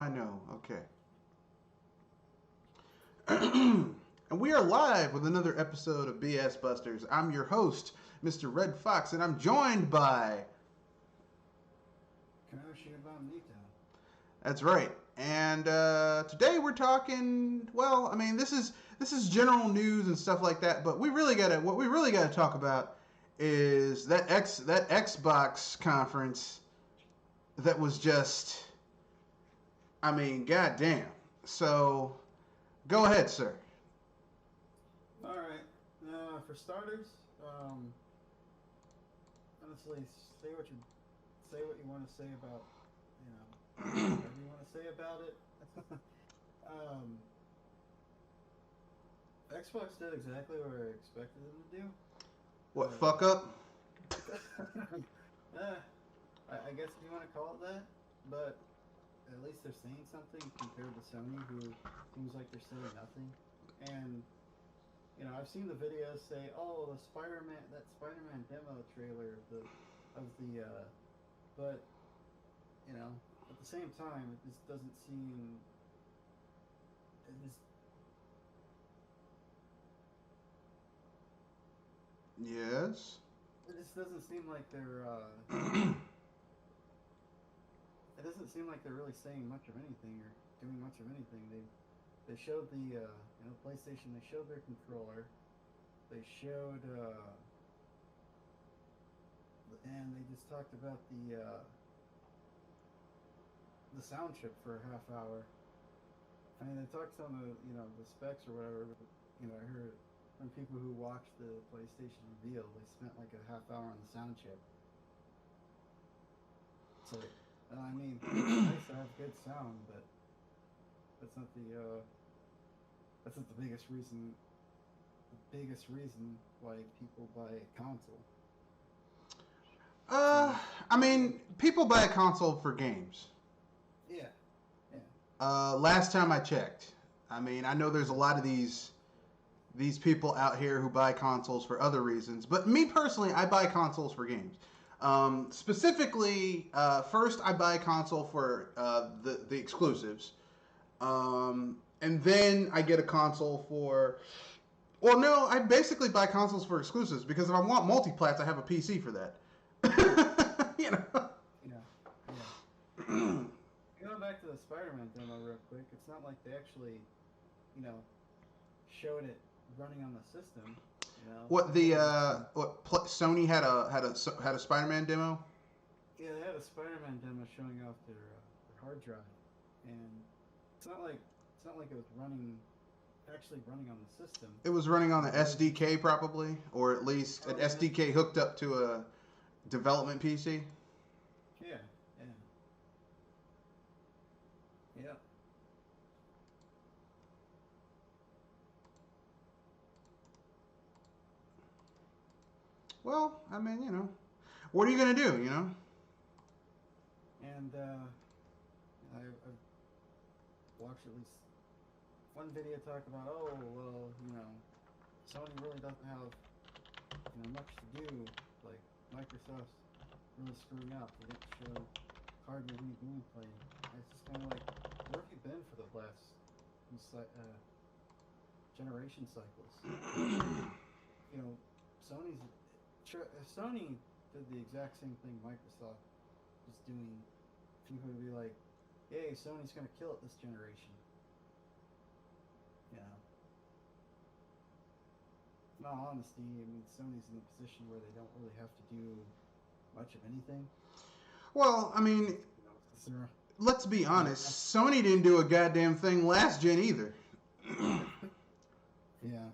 I know. Okay. And we are live with another episode of BS Busters. I'm your host, Mr. Red Fox, and I'm joined by. Kanoshima Nito. That's right. And today we're talking. Well, I mean, this is general news and stuff like that. But what we really gotta talk about is that Xbox conference that was just. I mean, goddamn. So go ahead, sir. All right. For starters, honestly, say what you want to say about whatever you want to say about it. um, Xbox did exactly what I expected them to do. What fuck up? uh, I guess if you want to call it that, but at least they're saying something compared to Sony, who seems like they're saying nothing. And I've seen the videos say, "Oh, that Spider-Man demo trailer but at the same time, it just doesn't seem, it just, Yes. it just doesn't seem like it doesn't seem like they're really saying much of anything or doing much of anything. They showed the PlayStation. They showed their controller. They showed and they just talked about the sound chip for a half hour. I mean, they talked some of the specs or whatever. But, I heard from people who watched the PlayStation reveal, they spent like a half hour on the sound chip. So, I mean, it's nice to have good sound, but that's not the biggest reason. The biggest reason why people buy a console. Uh, So, I mean, people buy a console for games. yeah, yeah, Last time I checked. I mean, I know there's a lot of these people out here who buy consoles for other reasons, but me personally, I buy consoles for games. Specifically, first I buy a console for the exclusives, and then I get a console for. Well, no, I basically buy consoles for exclusives because if I want multiplats, I have a PC for that. yeah, you know. yeah, yeah. Going back to the Spider-Man demo real quick, it's not like they actually, you know, showed it running on the system. What They the had some. Sony had a Spider-Man demo? Yeah, they had a Spider-Man demo showing off their hard drive, and it's not like it was actually running on the system. It was running on the It was just SDK probably, or at least an probably. SDK hooked up to a development PC. Yeah, yeah, yeah. Well, I mean, what are you gonna do? And I've watched at least one video talk about, oh well, Sony really doesn't have much to do. Like Microsoft's really screwing up. They didn't show hardly any gameplay. And it's just kind of like, where have you been for the last generation cycles? You know, Sony's Sony did the exact same thing Microsoft was doing. People would be like, "Yay, Sony's gonna kill it this generation." You know, in all honesty, I mean, Sony's in a position where they don't really have to do much of anything. Well, I mean, Since they're, let's be they're honest. Sony didn't do a goddamn thing last gen either. yeah,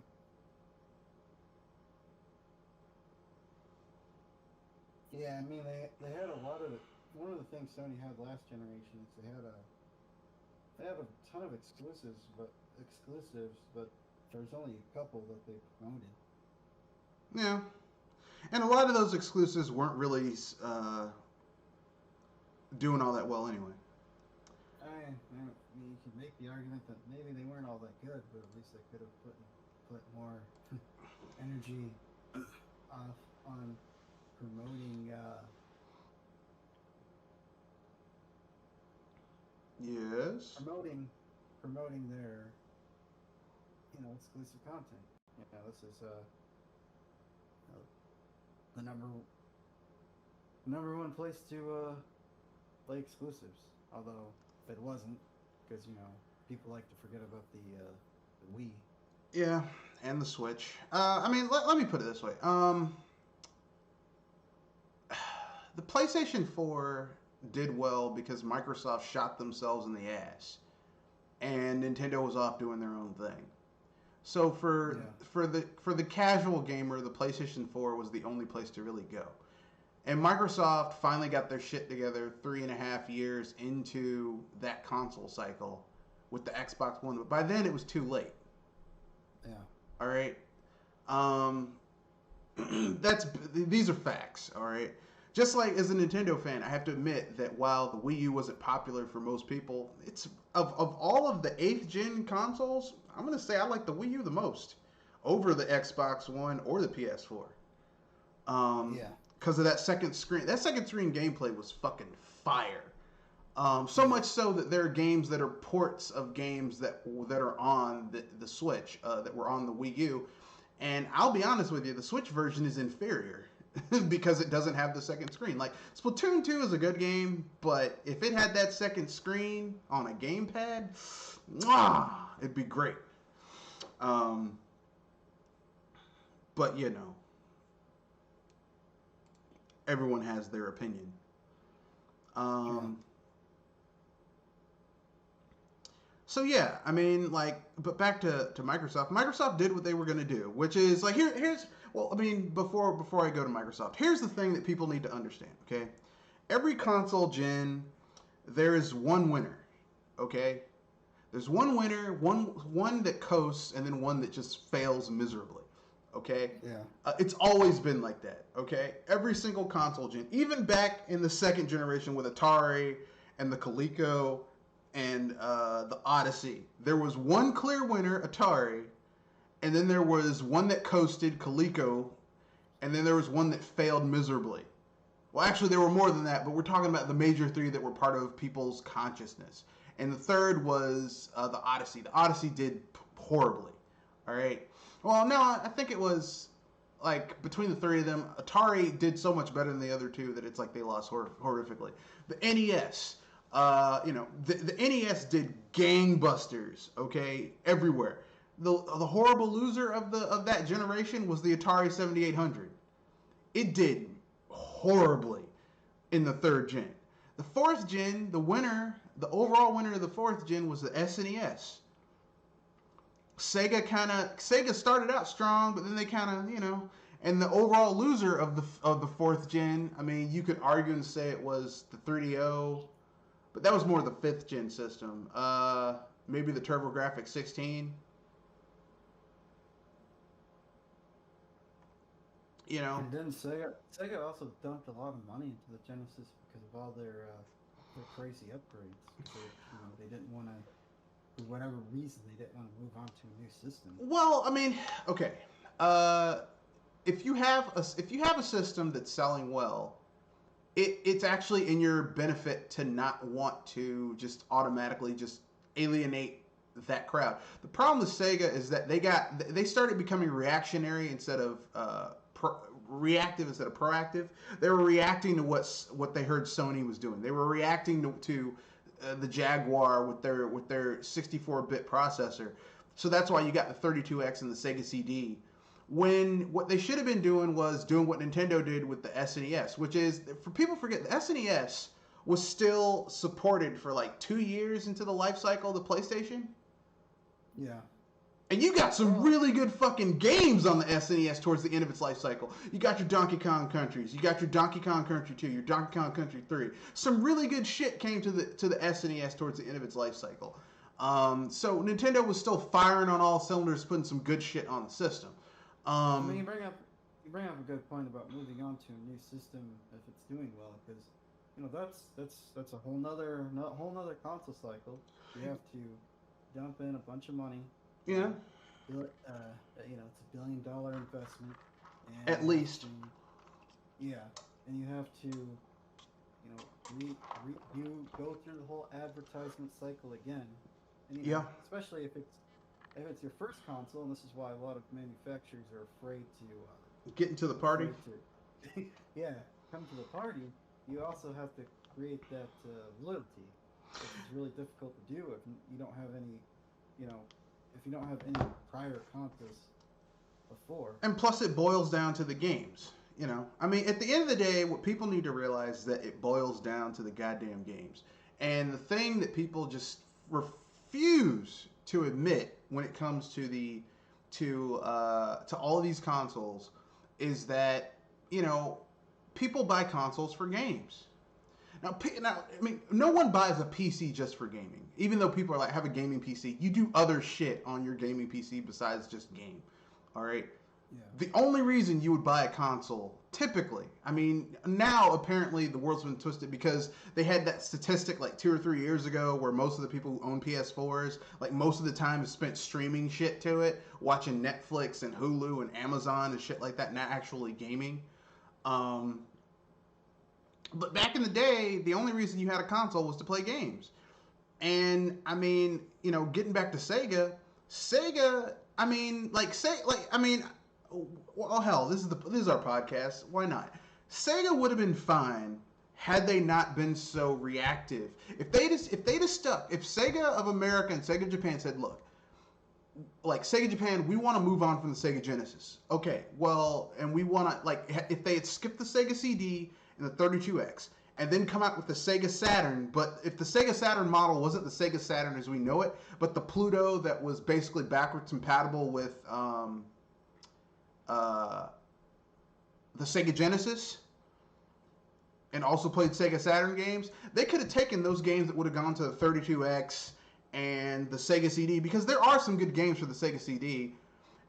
yeah. I mean, they had a lot of one of the things Sony had last generation is they had a ton of exclusives, but there's only a couple that they promoted. Yeah, and a lot of those exclusives weren't really doing all that well anyway. I mean, you could make the argument that maybe they weren't all that good, but at least they could have put more energy off on promoting Yes. promoting their exclusive content. This is the number one place to play exclusives. Although if it wasn't, because people like to forget about the Wii. Yeah, and the Switch. I mean, let me put it this way. The PlayStation 4 did well because Microsoft shot themselves in the ass, and Nintendo was off doing their own thing. So for the casual gamer, the PlayStation 4 was the only place to really go. And Microsoft finally got their shit together 3.5 years into that console cycle with the Xbox One, but by then it was too late. Yeah. All right. These are facts. All right. Just like as a Nintendo fan, I have to admit that while the Wii U wasn't popular for most people, it's of all of the eighth gen consoles, I'm gonna say I like the Wii U the most over the Xbox One or the PS4. Yeah. Because of that second screen. That second screen gameplay was fucking fire. So much so that there are games that are ports of games that are on the Switch that were on the Wii U, and I'll be honest with you, the Switch version is inferior because it doesn't have the second screen. Like Splatoon 2 is a good game, but if it had that second screen on a gamepad, it'd be great. But everyone has their opinion. So yeah, I mean, like, but back to Microsoft. Microsoft did what they were gonna do, which is like here's well, I mean, before I go to Microsoft, here's the thing that people need to understand. Okay, every console gen, there is one winner. Okay, there's one winner, one that coasts, and then one that just fails miserably. Okay. Yeah. It's always been like that. Okay. Every single console gen, even back in the second generation with Atari and the Coleco and the Odyssey, there was one clear winner, Atari, and then there was one that coasted, Coleco, and then there was one that failed miserably. Well, actually, there were more than that, but we're talking about the major three that were part of people's consciousness. And the third was the Odyssey. The Odyssey did horribly. All right. Well, no, I think it was like between the three of them, Atari did so much better than the other two that it's like they lost horrifically. The NES, the NES did gangbusters. Okay, everywhere. The horrible loser of that generation was the Atari 7800. It did horribly in the third gen. The fourth gen, the overall winner of the fourth gen was the SNES. Sega started out strong, but then they kind of, and the overall loser of the fourth gen, I mean, you could argue and say it was the 3DO, but that was more the fifth gen system. Maybe the TurboGrafx 16. And then Sega also dumped a lot of money into the Genesis because of all their crazy upgrades. So, they didn't want to. For whatever reason, they didn't want to move on to a new system. Well, I mean, okay. If you have a system that's selling well, it's actually in your benefit to not want to just automatically just alienate that crowd. The problem with Sega is that they started becoming reactionary instead of reactive instead of proactive. They were reacting to what they heard Sony was doing. They were reacting to the Jaguar with their 64-bit processor. So that's why you got the 32X and the Sega CD. When what they should have been doing was doing what Nintendo did with the SNES, which is, for people forget, the SNES was still supported for like 2 years into the life cycle of the PlayStation. Yeah. And you got some really good fucking games on the SNES towards the end of its life cycle. You got your Donkey Kong Countries. You got your Donkey Kong Country 2, your Donkey Kong Country 3. Some really good shit came to the SNES towards the end of its life cycle. So Nintendo was still firing on all cylinders, putting some good shit on the system. I mean, you bring up a good point about moving on to a new system if it's doing well, because that's a whole nother console cycle. You have to dump in a bunch of money. Yeah. It's $1 billion investment. And at least. and you have to you go through the whole advertisement cycle again, and Yeah. especially if it's your first console, and this is why a lot of manufacturers are afraid to Get into the party. yeah, come to the party. You also have to create that loyalty, which is really difficult to do if you don't have any, you know, if you don't have any prior contests before. And plus, it boils down to the games. I mean, at the end of the day, what people need to realize is that it boils down to the goddamn games. And the thing that people just refuse to admit when it comes to to all of these consoles is that people buy consoles for games. Now, I mean, no one buys a PC just for gaming. Even though people are like, have a gaming PC, you do other shit on your gaming PC besides just game. All right. Yeah. The only reason you would buy a console, typically, I mean, now apparently the world's been twisted because they had that statistic like 2 or 3 years ago where most of the people who own PS4s, like most of the time is spent streaming shit to it, watching Netflix and Hulu and Amazon and shit like that, not actually gaming. But back in the day, the only reason you had a console was to play games. And I mean, getting back to Sega, I mean, well, hell, this is our podcast. Why not? Sega would have been fine had they not been so reactive. If Sega of America and Sega Japan said, look, like Sega Japan, we want to move on from the Sega Genesis. Okay, well, and we want to, like, if they had skipped the Sega CD and the 32X and then come out with the Sega Saturn, but if the Sega Saturn model wasn't the Sega Saturn as we know it, but the Pluto that was basically backwards compatible with the Sega Genesis and also played Sega Saturn games, they could have taken those games that would have gone to the 32X and the Sega CD, because there are some good games for the Sega CD,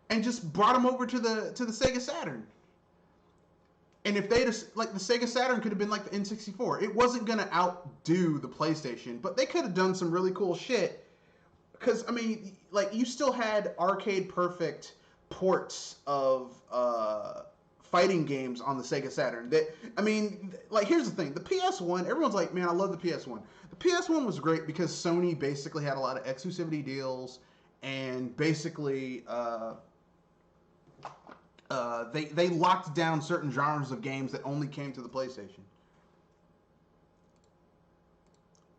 and just brought them over to the Sega Saturn. And if they just, like, the Sega Saturn could have been like the N64. It wasn't going to outdo the PlayStation, but they could have done some really cool shit. Because, I mean, like, you still had arcade perfect ports of fighting games on the Sega Saturn. I mean, like, here's the thing. The PS1, everyone's like, man, I love the PS1. The PS1 was great because Sony basically had a lot of exclusivity deals, and basically they locked down certain genres of games that only came to the PlayStation.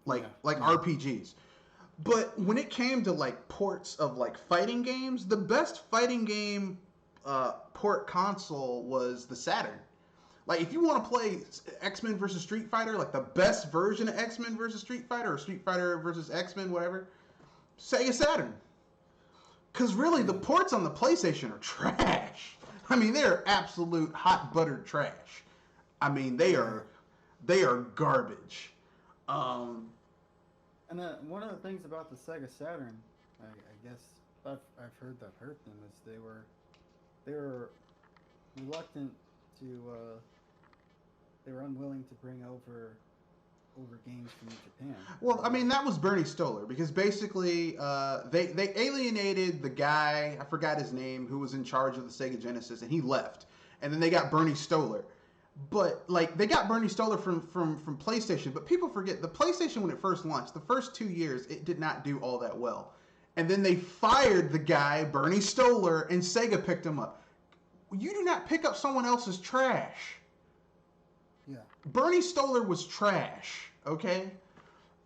Like RPGs. But when it came to like ports of like fighting games, the best fighting game port console was the Saturn. Like, if you want to play X-Men versus Street Fighter, like the best version of X-Men versus Street Fighter, or Street Fighter versus X-Men, whatever, Sega Saturn. Because really, the ports on the PlayStation are trash. I mean, they're absolute hot buttered trash. I mean, they are garbage. And one of the things about the Sega Saturn, I guess I've heard that hurt them, is they were reluctant to they were unwilling to bring over games from Japan. Well, I mean, that was Bernie Stoller, because basically they alienated the guy, I forgot his name, who was in charge of the Sega Genesis, and he left. And then they got Bernie Stoller. But, like, they got Bernie Stoller from PlayStation, but people forget, the PlayStation, when it first launched, the first 2 years, it did not do all that well. And then they fired the guy, Bernie Stoller, and Sega picked him up. You do not pick up someone else's trash. Yeah. Bernie Stoller was trash, okay?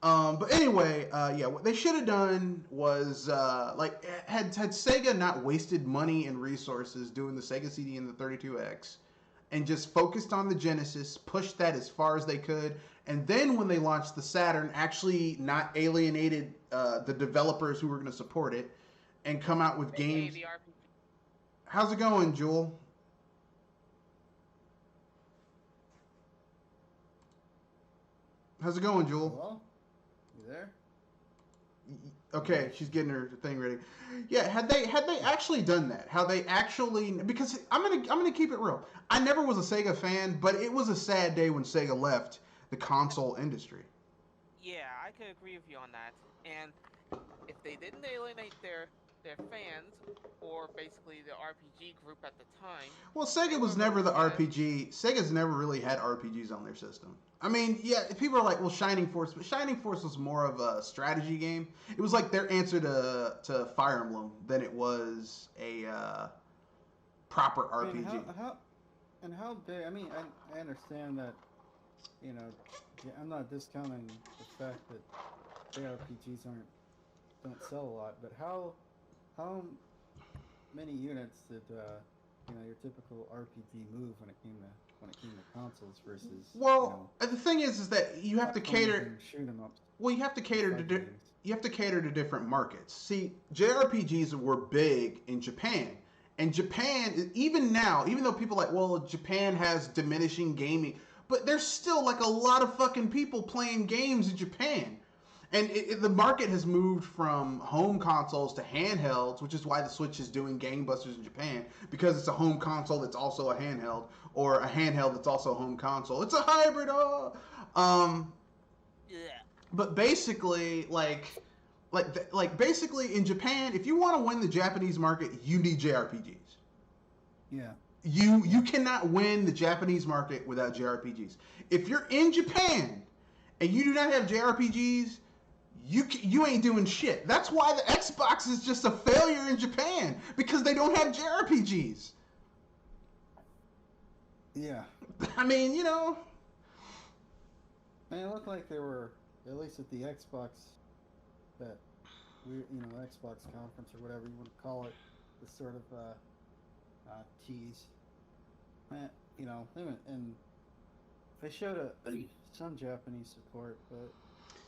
But anyway, yeah, what they should have done was, like, had Sega not wasted money and resources doing the Sega CD and the 32X, and just focused on the Genesis, pushed that as far as they could, and then when they launched the Saturn, actually not alienated the developers who were going to support it, and come out with games. How's it going, Jewel? How's it going, Jewel? Hello? You there? Okay, she's getting her thing ready. Yeah, had they actually done that, how they actually, because I'm gonna keep it real. I never was a Sega fan, but it was a sad day when Sega left the console industry. Yeah, I could agree with you on that. And if they didn't alienate their their fans, or basically the RPG group at the time, Well, they Sega were was very never the sad. RPG. Sega's never really had RPGs on their system. I mean, yeah, people are like, well, Shining Force, but Shining Force was more of a strategy game. It was like their answer to Fire Emblem than it was a proper I mean, RPG. how big? I mean, I understand that, you know, I'm not discounting the fact that JRPGs don't sell a lot, but how many units did your typical RPG move when it came to consoles versus Well, the thing is that you have to platformers cater. and shoot 'em ups Well, you have to and cater to fighting games? you have to cater to different markets. See, JRPGs were big in Japan, and Japan even now, even though people are like, well, Japan has diminishing gaming, but there's still like a lot of fucking people playing games in Japan. And the market has moved from home consoles to handhelds, which is why the Switch is doing gangbusters in Japan, because it's a home console that's also a handheld, or a handheld that's also a home console. It's a hybrid. Oh. Yeah. But basically, basically in Japan, if you want to win the Japanese market, you need JRPGs. Yeah, You cannot win the Japanese market without JRPGs. If you're in Japan and you do not have JRPGs, you ain't doing shit. That's why the Xbox is just a failure in Japan, because they don't have JRPGs. yeah. I mean, you know, And it looked like they were, at least at the Xbox, that Xbox conference or whatever you want to call it, the sort of tease. And they showed some Japanese support, but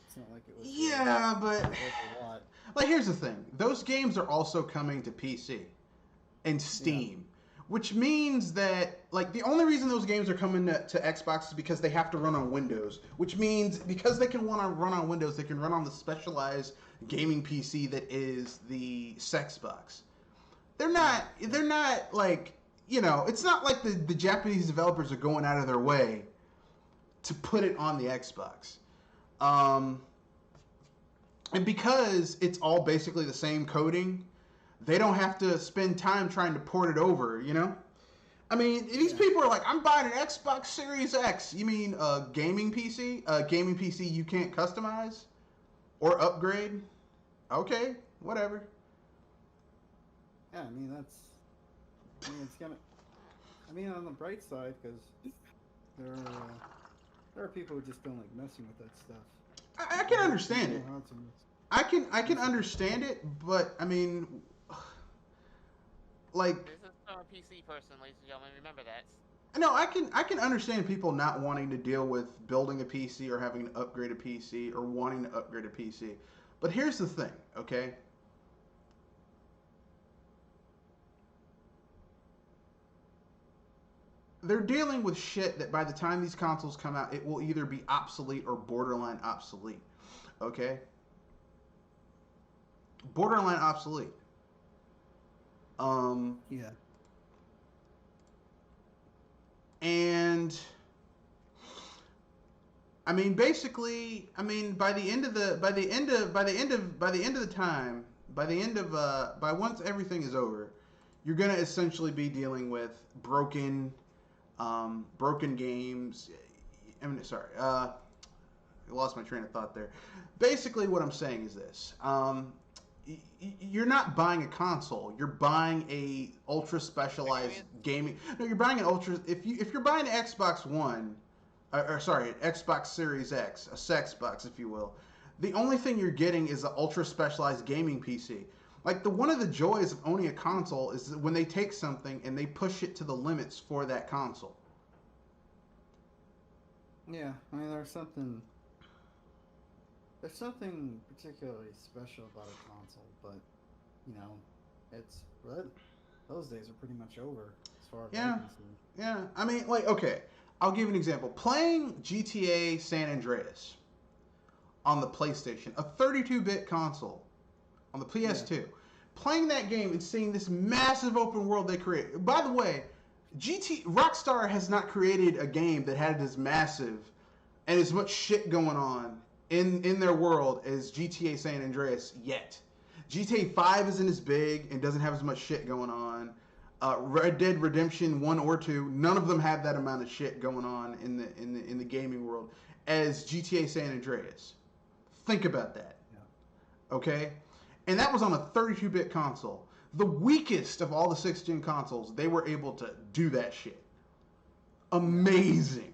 it's not like it was yeah, but a lot. like here's the thing: those games are also coming to PC and Yeah, Steam, which means that like the only reason those games are coming to Xbox is because they have to run on Windows, which means because they can run on Windows, they can run on the specialized gaming PC that is the Sexbox. yeah, They're not like, it's not like the Japanese developers are going out of their way to put it on the Xbox. Um, and because it's all basically the same coding, they don't have to spend time trying to port it over. I mean, these yeah, people are like, I'm buying an Xbox Series X. You mean a gaming PC? A gaming PC you can't customize or upgrade? Okay, whatever. yeah. It's gonna. I mean, on the bright side, because there are there are people who just don't like messing with that stuff. I can People understand know it. how to I can mess with it. understand it, but I mean, like, This is from a PC person, ladies and gentlemen. Remember that. no, I can understand people not wanting to deal with building a PC or having to upgrade a PC or wanting to upgrade a PC. But here's the thing, okay? They're dealing with shit that by the time these consoles come out, it will either be obsolete or borderline obsolete. Okay? Borderline obsolete. Um, Yeah, and I mean, basically, I mean, by the end of the, by the end of, by the end of, by the end of the time, by the end of, by once everything is over, you're gonna essentially be dealing with broken games. I mean, sorry, I lost my train of thought there. Basically, what I'm saying is this: you're not buying a console. You're buying a ultra specialized Experience. gaming. No, you're buying an ultra. If you're buying an Xbox One, or sorry, an Xbox Series X, a Sexbox, if you will, the only thing you're getting is an ultra specialized gaming PC. Like one of the joys of owning a console is when they take something and they push it to the limits for that console. yeah. I mean, there's something particularly special about a console, but you know, it's but those days are pretty much over as far as I Yeah, can see. yeah. I mean, like, okay, I'll give you an example. Playing GTA San Andreas on the PlayStation, a 32-bit console on the Yeah, PS2, playing that game and seeing this massive open world they create. By the way, Rockstar has not created a game that had as massive and as much shit going on in their world as GTA San Andreas yet. GTA 5 isn't as big and doesn't have as much shit going on. Red Dead Redemption 1 or 2, none of them have that amount of shit going on in the gaming world as GTA San Andreas. Think about that. Yeah. Okay? And that was on a 32-bit console. The weakest of all the 6th-gen consoles, they were able to do that shit. Amazing.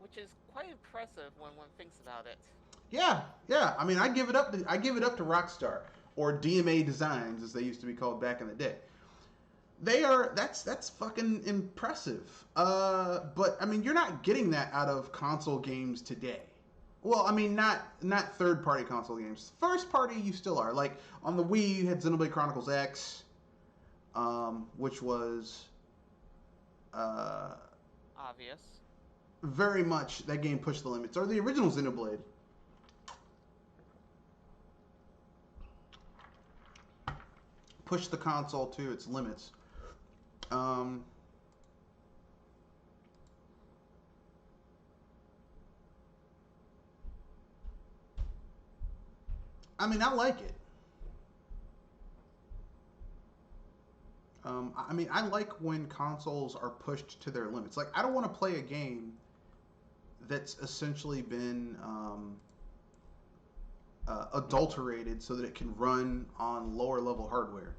Which is quite impressive when one thinks about it. Yeah, yeah. I mean, I give it up to Rockstar, or DMA Designs as they used to be called back in the day. That's fucking impressive. But I mean, you're not getting that out of console games today. Well, I mean, not third-party console games. First-party, you still are. Like on the Wii, you had Xenoblade Chronicles X, which was Obvious. very much that game pushed the limits. Or the original Xenoblade. Pushed the console to its limits. I mean, I like it. I mean, I like when consoles are pushed to their limits. Like, I don't want to play a game that's essentially been adulterated so that it can run on lower level hardware.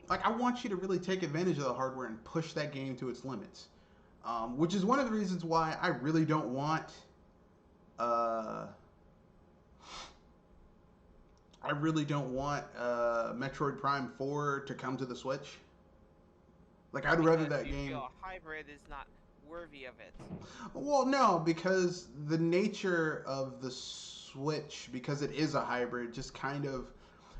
Like, I want you to really take advantage of the hardware and push that game to its limits. Which is one of the reasons why I really don't want Metroid Prime 4 to come to the Switch. Like, I'd rather Because that you game... feel a hybrid is not worthy of it. Well, no, because the nature of the Switch, because it is a hybrid, just kind of...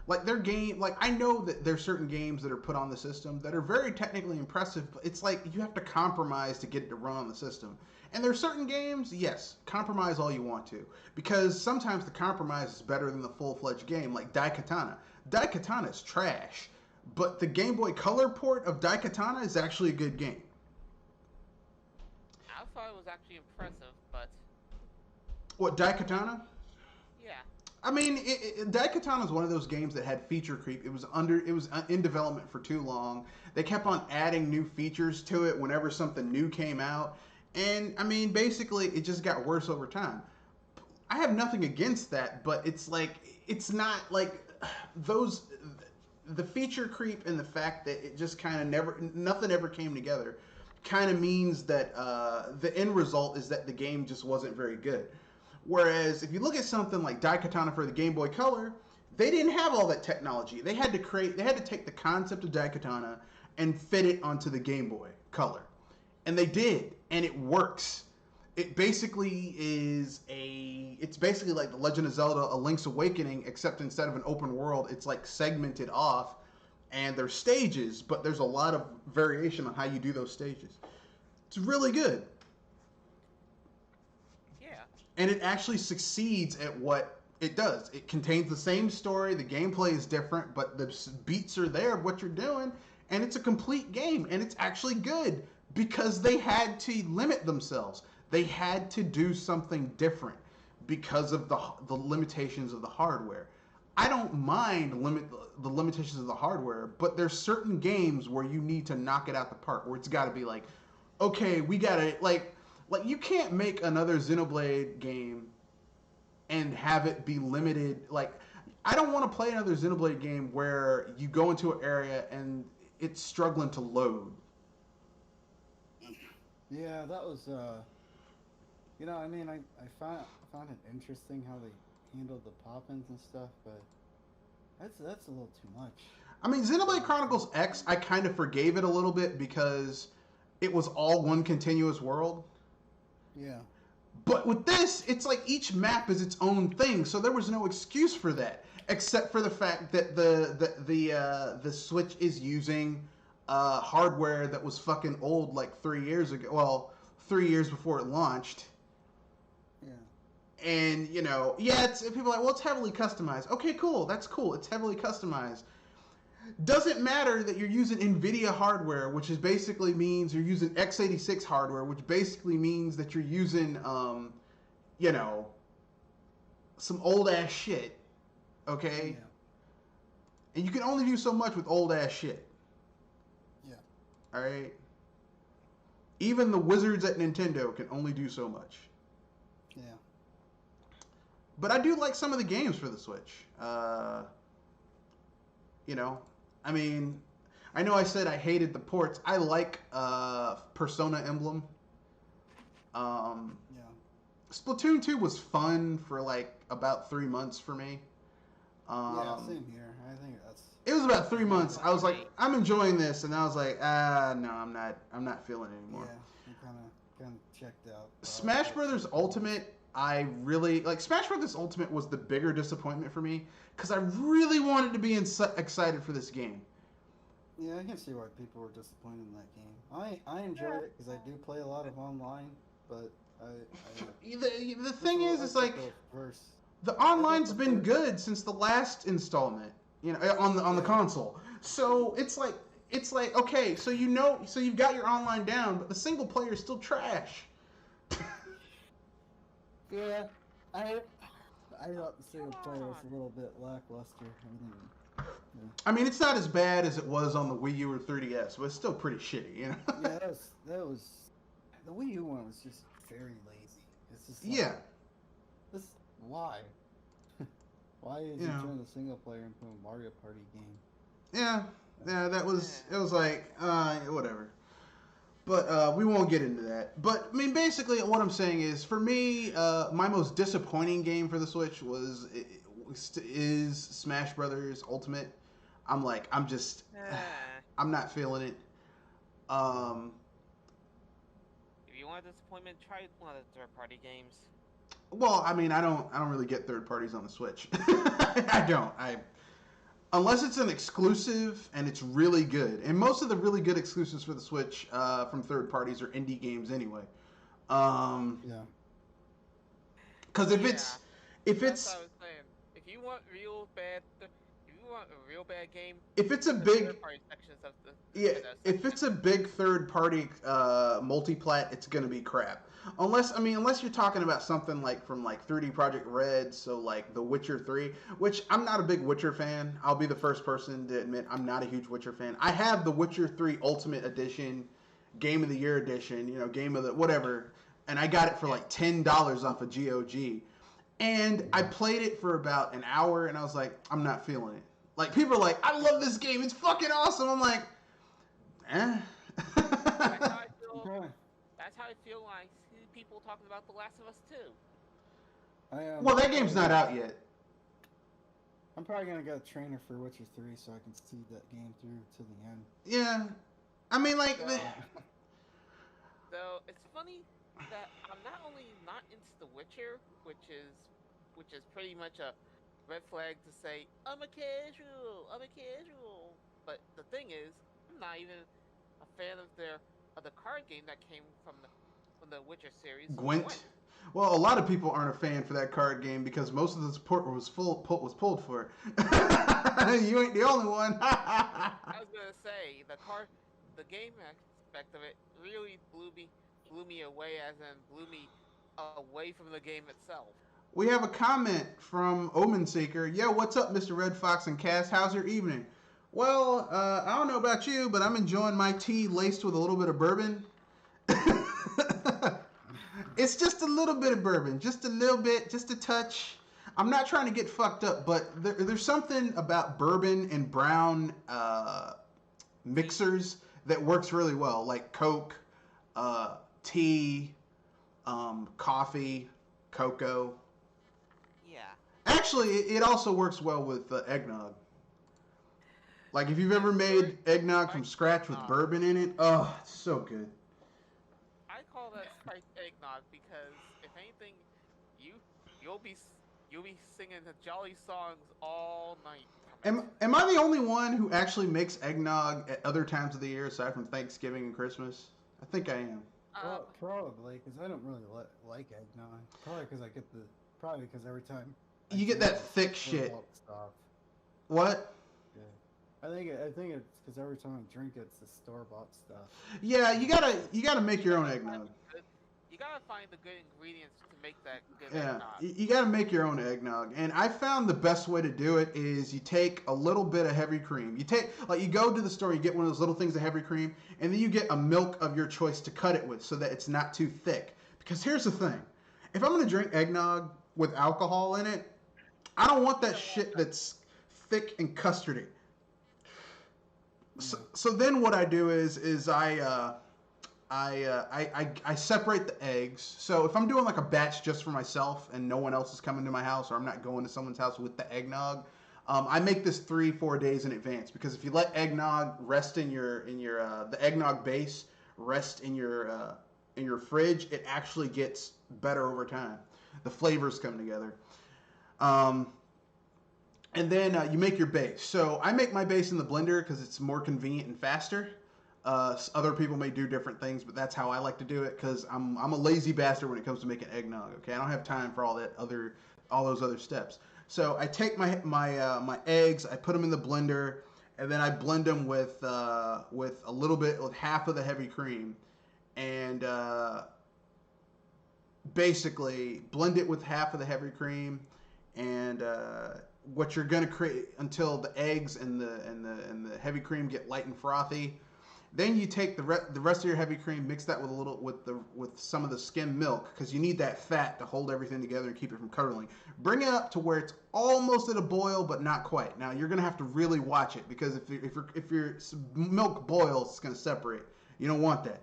Like, their game... Like, I know that there's certain games that are put on the system that are very technically impressive, but it's like you have to compromise to get it to run on the system. And there's certain games, yes, compromise all you want to. Because sometimes the compromise is better than the full-fledged game, like Daikatana. Daikatana is trash, but the Game Boy Color port of Daikatana is actually a good game. I thought it was actually impressive, but What, Daikatana? yeah. I mean, Daikatana is one of those games that had feature creep. It was in development for too long. They kept on adding new features to it whenever something new came out. And, I mean, basically, it just got worse over time. I have nothing against that, but it's like, it's not like the feature creep and the fact that it just kind of nothing ever came together kind of means that the end result is that the game just wasn't very good. Whereas if you look at something like Daikatana for the Game Boy Color, they didn't have all that technology. They had to take the concept of Daikatana and fit it onto the Game Boy Color. And they did, and it works. It basically it's basically like The Legend of Zelda: A Link's Awakening, except instead of an open world, it's like segmented off, and there's stages, but there's a lot of variation on how you do those stages. It's really good. Yeah. And it actually succeeds at what it does. It contains the same story, the gameplay is different, but the beats are there of what you're doing, and it's a complete game, and it's actually good because they had to limit themselves. They had to do something different because of the limitations of the hardware. I don't mind the limitations of the hardware, but there's certain games where you need to knock it out the park, where it's got to be like, okay, we got to, like you can't make another Xenoblade game and have it be limited. Like, I don't want to play another Xenoblade game where you go into an area and it's struggling to load. Yeah, that was, you know, I mean, I found it interesting how they handled the pop-ins and stuff, but that's a little too much. I mean, Xenoblade Chronicles X, I kind of forgave it a little bit because it was all one continuous world. Yeah. But with this, it's like each map is its own thing, so there was no excuse for that, except for the fact that the Switch is using hardware that was fucking old like 3 years ago. Well, 3 years before it launched. Yeah. And, you know, yeah, people are like, well, it's heavily customized. Okay, cool, that's cool. It's heavily customized. Doesn't matter that you're using NVIDIA hardware, which is basically means you're using x86 hardware, which basically means that you're using, you know, some old ass shit. Okay? Yeah. and you can only do so much with old ass shit. Yeah. All right. Even the wizards at Nintendo can only do so much. Yeah. But I do like some of the games for the Switch. You know, I mean, I know I said I hated the ports. I like Persona Emblem. Yeah. Splatoon 2 was fun for like about 3 months for me. Yeah, same here. I think that's. It was about 3 months. I was like, I'm enjoying this, and I was like, no, I'm not feeling it anymore. Yeah, I'm kind of checked out. Smash Brothers Ultimate, I really like. Smash Brothers Ultimate was the bigger disappointment for me because I really wanted to be excited for this game. Yeah, I can see why people were disappointed in that game. I enjoyed it because I do play a lot of online, but The thing is, it's like the online's been good since the last installment, you know, on the console. So it's like okay, so so you've got your online down, but the single player is still trash. Yeah, I thought the single player was a little bit lackluster. I mean, it's not as bad as it was on the Wii U or 3DS, but it's still pretty shitty, you know. Yeah, that was the Wii U one was just very lazy. It's just like, yeah. Why? Why is you join the single player into a Mario Party game? Yeah, it was like whatever. But we won't get into that. But I mean, basically, what I'm saying is, for me, my most disappointing game for the Switch is Smash Brothers Ultimate. I'm not feeling it. If you want a disappointment, try one of the third-party games. Well, I mean, I don't really get third parties on the Switch. I don't. Unless it's an exclusive and it's really good. And most of the really good exclusives for the Switch from third parties are indie games anyway. Yeah. Because if That's it's what I was saying. If you want a real bad game, if it's a the big third-party sections of the if it's a big third party multiplat, it's gonna be crap. Unless you're talking about something like from like 3D Project Red, so like The Witcher 3, which I'm not a big Witcher fan. I'll be the first person to admit I'm not a huge Witcher fan. I have The Witcher 3 Ultimate Edition, Game of the Year Edition, Game of the whatever, and I got it for like $10 off of GOG. And I played it for about an hour, and I was like, I'm not feeling it. Like, people are like, I love this game. It's fucking awesome. I'm like, eh. That's how I feel when I see people talking about The Last of Us 2. Well, that game's not out yet. I'm probably going to get a trainer for Witcher 3 so I can see that game through to the end. Yeah. I mean, like... So, it's funny that I'm not only not into The Witcher, which is pretty much a red flag to say, I'm a casual, but the thing is, I'm not even a fan of the card game that came from the Witcher series. Gwent. Well, a lot of people aren't a fan for that card game because most of the support was pulled for it. You ain't the only one. I was gonna say the game aspect of it really blew me away, as in blew me away from the game itself. We have a comment from Omen Seeker. Yo, what's up, Mr. Red Fox and Cass? How's your evening? Well, I don't know about you, but I'm enjoying my tea laced with a little bit of bourbon. It's just a little bit of bourbon, just a little bit, just a touch. I'm not trying to get fucked up, but there's something about bourbon and brown mixers that works really well, like Coke, tea, coffee, cocoa. Yeah. Actually, it also works well with eggnog. Like, if you've ever made eggnog from scratch with bourbon in it, oh, it's so good. I call that spiced eggnog because, if anything, you'll be singing the jolly songs all night. Am I the only one who actually makes eggnog at other times of the year aside from Thanksgiving and Christmas? I think I am. Probably, because I don't really like eggnog. Probably because every time you get that thick shit. Stuff. What? Yeah. I think it's because every time I drink it, it's the store-bought stuff. Yeah, you gotta make your own eggnog. you gotta find the good ingredients to make that good Yeah, eggnog. you got to make your own eggnog, and I found the best way to do it is you take a little bit of heavy cream. You go to the store, you get one of those little things of heavy cream, and then you get a milk of your choice to cut it with, so that it's not too thick. Because here's the thing: if I'm gonna drink eggnog with alcohol in it, I don't want that shit that's thick and custardy. So then what I do is I separate the eggs. So if I'm doing like a batch just for myself and no one else is coming to my house, or I'm not going to someone's house with the eggnog, I make this 3-4 days in advance, because if you let eggnog rest in your the eggnog base rest in your fridge, it actually gets better over time. The flavors come together. And then you make your base. So I make my base in the blender because it's more convenient and faster. Other people may do different things, but that's how I like to do it, because I'm a lazy bastard when it comes to making eggnog. Okay, I don't have time for all those other steps. So I take my eggs, I put them in the blender, and then I blend them with half of the heavy cream, and basically blend it with half of the heavy cream, and what you're gonna create until the eggs and the heavy cream get light and frothy. Then you take the rest of your heavy cream, mix that with some of the skim milk, because you need that fat to hold everything together and keep it from curdling. Bring it up to where it's almost at a boil, but not quite. Now you're gonna have to really watch it, because if your milk boils, it's gonna separate. You don't want that.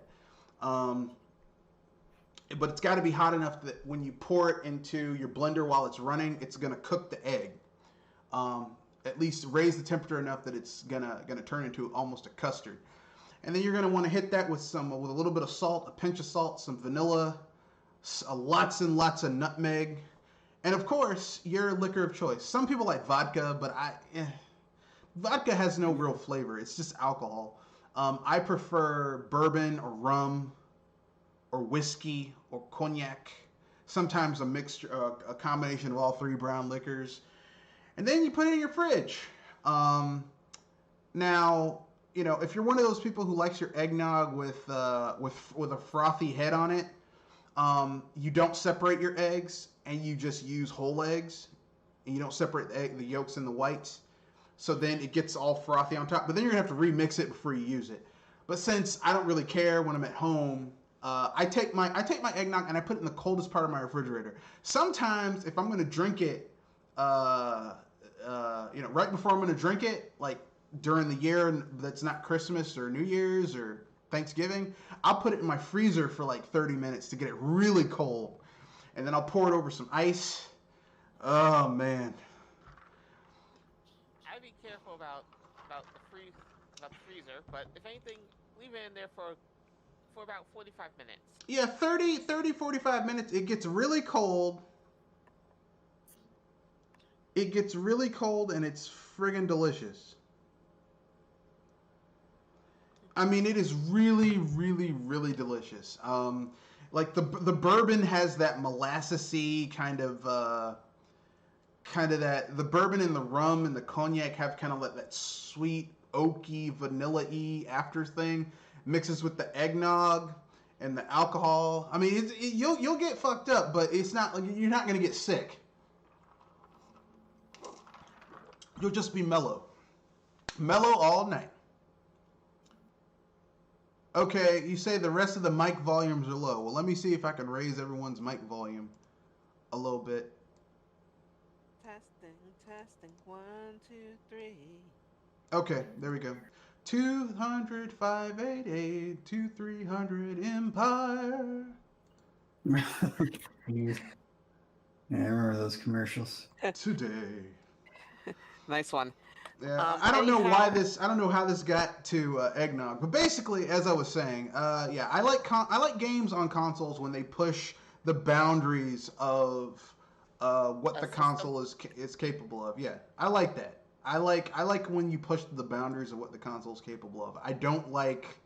But it's got to be hot enough that when you pour it into your blender while it's running, it's gonna cook the egg. At least raise the temperature enough that it's gonna turn into almost a custard. And then you're going to want to hit that with a little bit of salt, a pinch of salt, some vanilla, lots and lots of nutmeg, and of course your liquor of choice. Some people like vodka, but vodka has no real flavor. It's just alcohol. I prefer bourbon or rum or whiskey or cognac. Sometimes a mixture, a combination of all three brown liquors, and then you put it in your fridge. Now, if you're one of those people who likes your eggnog with a frothy head on it, you don't separate your eggs and you just use whole eggs, and you don't separate the yolks and the whites. So then it gets all frothy on top. But then you're gonna have to remix it before you use it. But since I don't really care when I'm at home, I take my eggnog and I put it in the coldest part of my refrigerator. Sometimes if I'm gonna drink it, right before I'm gonna drink it, like during the year that's not Christmas or New Year's or Thanksgiving, I'll put it in my freezer for like 30 minutes to get it really cold. And then I'll pour it over some ice. Oh, man. I'd be careful about the freezer, but if anything, leave it in there for about 45 minutes. Yeah, 45 minutes. It gets really cold. It gets really cold and it's friggin' delicious. I mean, it is really, really, really delicious. Like the bourbon has that molassesy kind of that. The bourbon and the rum and the cognac have kind of like that sweet, oaky, vanilla-y after thing. Mixes with the eggnog and the alcohol. I mean, you'll get fucked up, but it's not like you're not gonna get sick. You'll just be mellow all night. Okay, you say the rest of the mic volumes are low. Well, let me see if I can raise everyone's mic volume a little bit. Testing, 1, 2, 3. Okay, there we go. 200, 588, 2300 Empire. Yeah, I remember those commercials. Today. Nice one. Yeah, I don't know why this. I don't know how this got to eggnog, but basically, as I was saying, yeah, I like games on consoles when they push the boundaries of what the console is capable of. Yeah, I like that. I like when you push the boundaries of what the console is capable of. I don't like.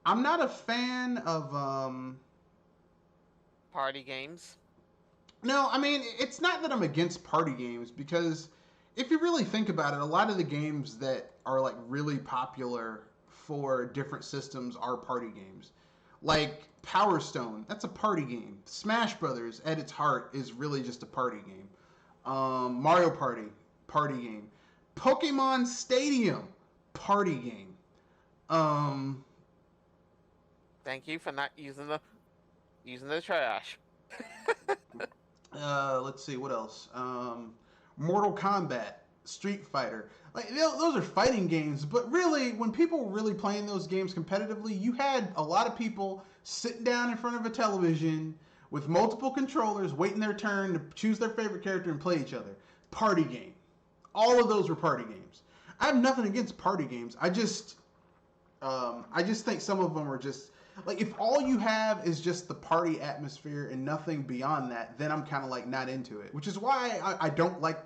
I'm not a fan of party games. No, I mean, it's not that I'm against party games, because if you really think about it, a lot of the games that are like really popular for different systems are party games. Like Power Stone, that's a party game. Smash Brothers, at its heart, is really just a party game. Mario Party, party game. Pokemon Stadium, party game. Um, Thank you for not using the trash. let's see what else. Mortal Kombat, Street Fighter. Like those are fighting games, but really, when people were really playing those games competitively, you had a lot of people sitting down in front of a television with multiple controllers, waiting their turn to choose their favorite character and play each other. Party game. All of those were party games. I have nothing against party games. I just think some of them are just like if all you have is just the party atmosphere and nothing beyond that, then I'm kind of like not into it. Which is why I don't like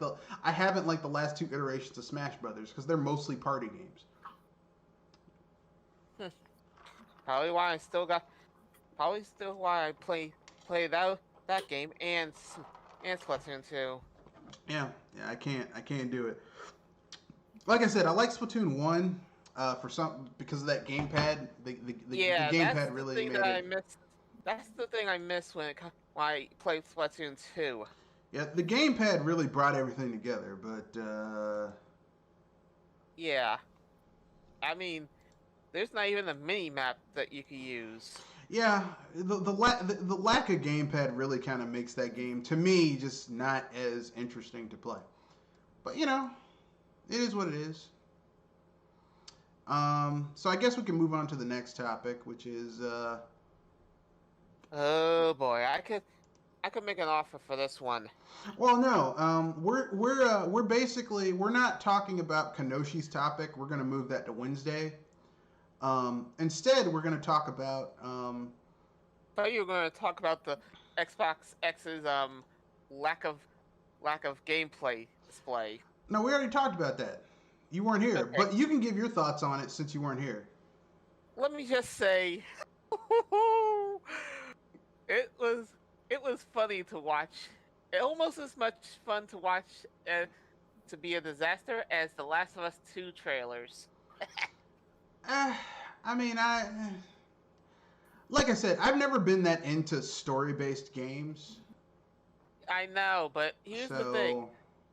I haven't liked the last two iterations of Smash Brothers because they're mostly party games. Probably why I play that game and Splatoon 2. Yeah, I can't do it. Like I said, I like Splatoon 1 because of that gamepad. The gamepad really made it. That's the thing I miss when I played Splatoon 2. Yeah, the gamepad really brought everything together, but yeah, I mean, there's not even a mini map that you could use. yeah, the lack of gamepad really kind of makes that game to me just not as interesting to play. But you know, it is what it is. So I guess we can move on to the next topic, which is Oh boy, I could make an offer for this one. well, no, we're basically we're not talking about Kenoshi's topic. We're gonna move that to Wednesday. Instead, we're gonna talk about Thought you were going to talk about the Xbox X's lack of gameplay display. no, we already talked about that. You weren't here, Okay. but you can give your thoughts on it since you weren't here. Let me just say, it was funny to watch. Almost as much fun to watch to be a disaster as the Last of Us 2 trailers. I mean, like I said, I've never been that into story-based games. I know, but here's the thing: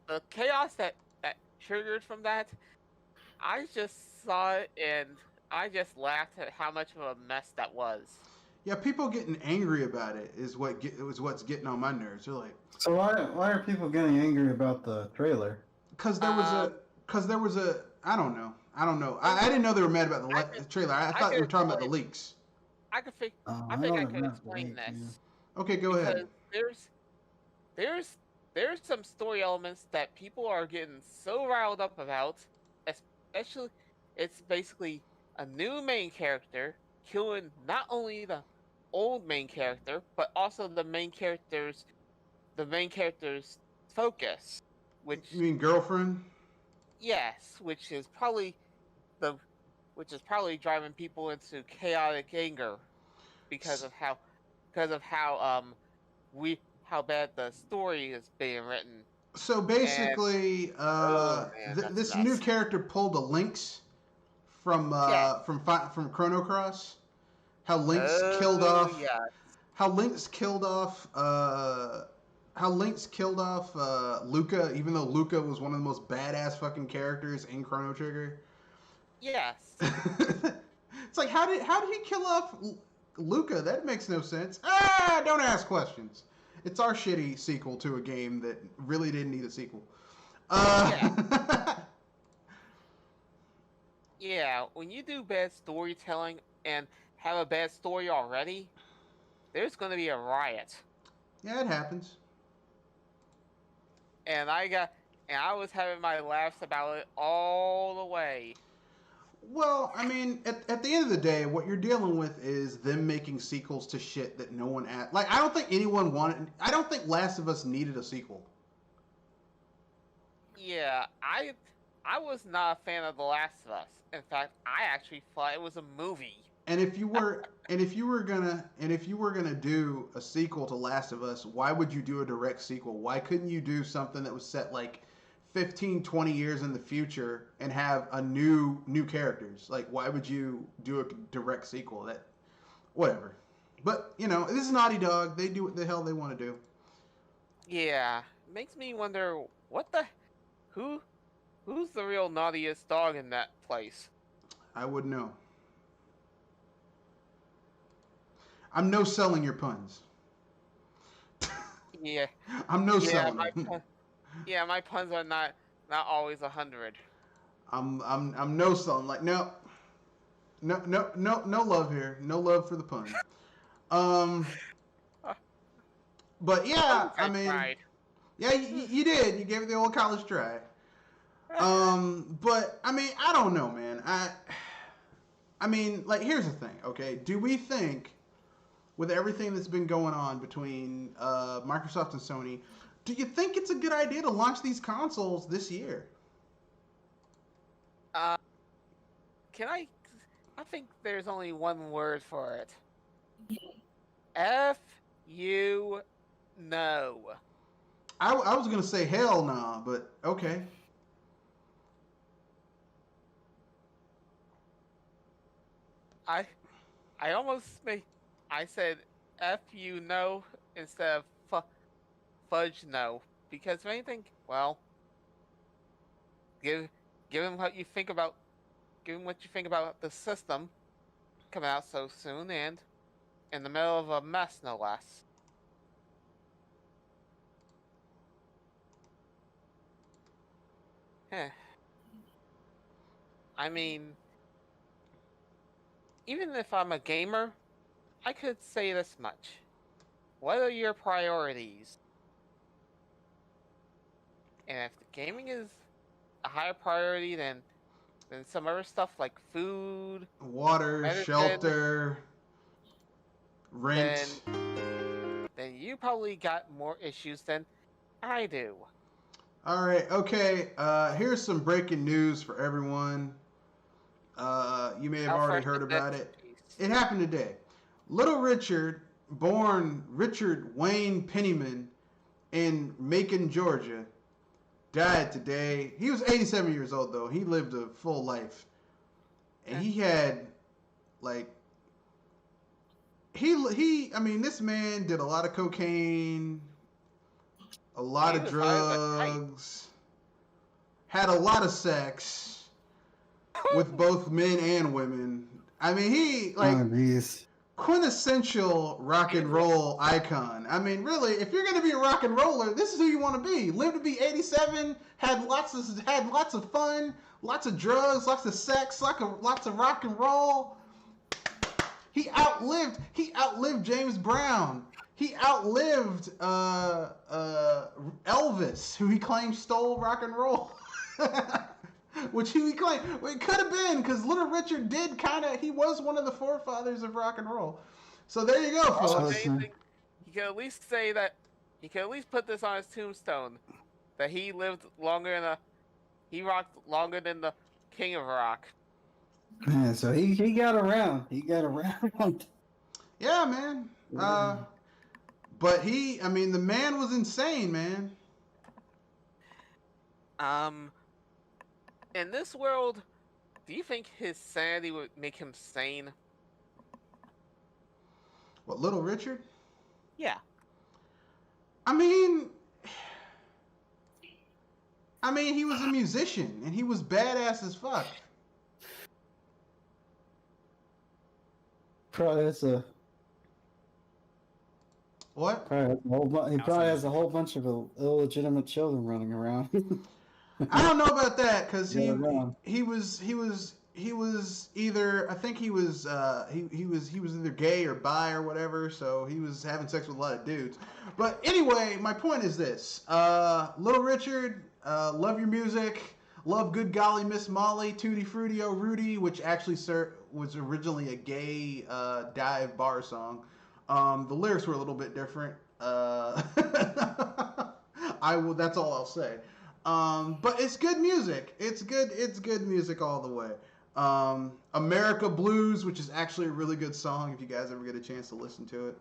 the chaos that triggered from that, I just saw it and I just laughed at how much of a mess that was. Yeah, people getting angry about it is what's getting on my nerves. They're like, So why are people getting angry about the trailer? because there was a I don't know. I didn't know they were mad about the trailer. I thought they were talking about the leaks. I think I can explain this. Okay, go ahead. Because there's some story elements that people are getting so riled up about, especially it's basically a new main character killing not only the old main character but also the main character's focus, which You mean girlfriend? yes, which is probably driving people into chaotic anger because of how how bad the story is being written. So basically, this new character pulled a Lynx from Chrono Cross. How Lynx killed off. Yeah. How Lynx killed off. Luca, even though Luca was one of the most badass fucking characters in Chrono Trigger. Yes. It's like how did he kill off Luca? That makes no sense. Don't ask questions. It's our shitty sequel to a game that really didn't need a sequel. Yeah, when you do bad storytelling and have a bad story already, there's going to be a riot. Yeah, it happens. And I was having my laughs about it all the way. Well, I mean, at the end of the day, what you're dealing with is them making sequels to shit that no one asked. Like, I don't think anyone wanted. I don't think Last of Us needed a sequel. Yeah, I was not a fan of The Last of Us. In fact, I actually thought it was a movie. And if you were gonna do a sequel to Last of Us, why would you do a direct sequel? Why couldn't you do something that was set like 15, 20 years in the future and have a new characters? Like, why would you do a direct sequel? That whatever. But you know, this is Naughty Dog. They do what the hell they want to do. Yeah, makes me wonder what the who who's the real naughtiest dog in that place. I wouldn't know. I'm no selling your puns. Yeah, I'm no yeah, selling them. my puns are not always 100. I'm no selling. Like no, no love here. No love for the pun. Um, but yeah, I mean, Tried. yeah, you did. You gave it the old college try. But I mean, I don't know, man. I mean, like, here's the thing, okay? Do we think, with everything that's been going on between Microsoft and Sony, do you think it's a good idea to launch these consoles this year? Can I? I think there's only one word for it. F you no. I was gonna say hell nah, but okay. I almost made. I said F you no instead of fudge no because if anything, well, give given what you think about given what you think about the system coming out so soon and in the middle of a mess no less. Heh. I mean, even if I'm a gamer, I could say this much. What are your priorities? And if the gaming is a higher priority than some other stuff like food, Water, medicine, shelter, rent. then you probably got more issues than I do. All right, okay. Here's some breaking news for everyone. You may have How already fresh heard is that about it. taste? It happened today. Little Richard, born Richard Wayne Pennyman in Macon, Georgia, died today. He was 87 years old, though. He lived a full life. And he had, like, I mean, this man did a lot of cocaine, a lot He of was high as a kite. drugs, had a lot of sex with both men and women. I mean, he, like, Oh, jeez. quintessential rock and roll icon. I mean, really, if you're gonna be a rock and roller, this is who you want to be. Live to be 87, had lots of fun, lots of drugs, lots of sex, lots of rock and roll. He outlived James Brown. He outlived Elvis, who he claimed stole rock and roll. Which he claimed it could have been because Little Richard did he was one of the forefathers of rock and roll. So there you go, Well, folks. if anything, he could at least say that he could at least put this on his tombstone that he lived longer than he rocked longer than the King of Rock. Yeah, so he got around. He got around. Yeah, man. But I mean, the man was insane, man. In this world, do you think his sanity would make him sane? What, Little Richard? Yeah. I mean, he was a musician and he was badass as fuck. Probably has a What? he probably has a whole bunch of illegitimate children running around. I don't know about that because Yeah, he was either I think he was either gay or bi or whatever, so he was having sex with a lot of dudes. But anyway, my point is this: Little Richard, love your music, love Good Golly Miss Molly, Tutti Frutti Oh Rudy, which actually was originally a gay dive bar song. The lyrics were a little bit different. That's all I'll say. But it's good music. It's good music all the way. America Blues, which is actually a really good song if you guys ever get a chance to listen to it.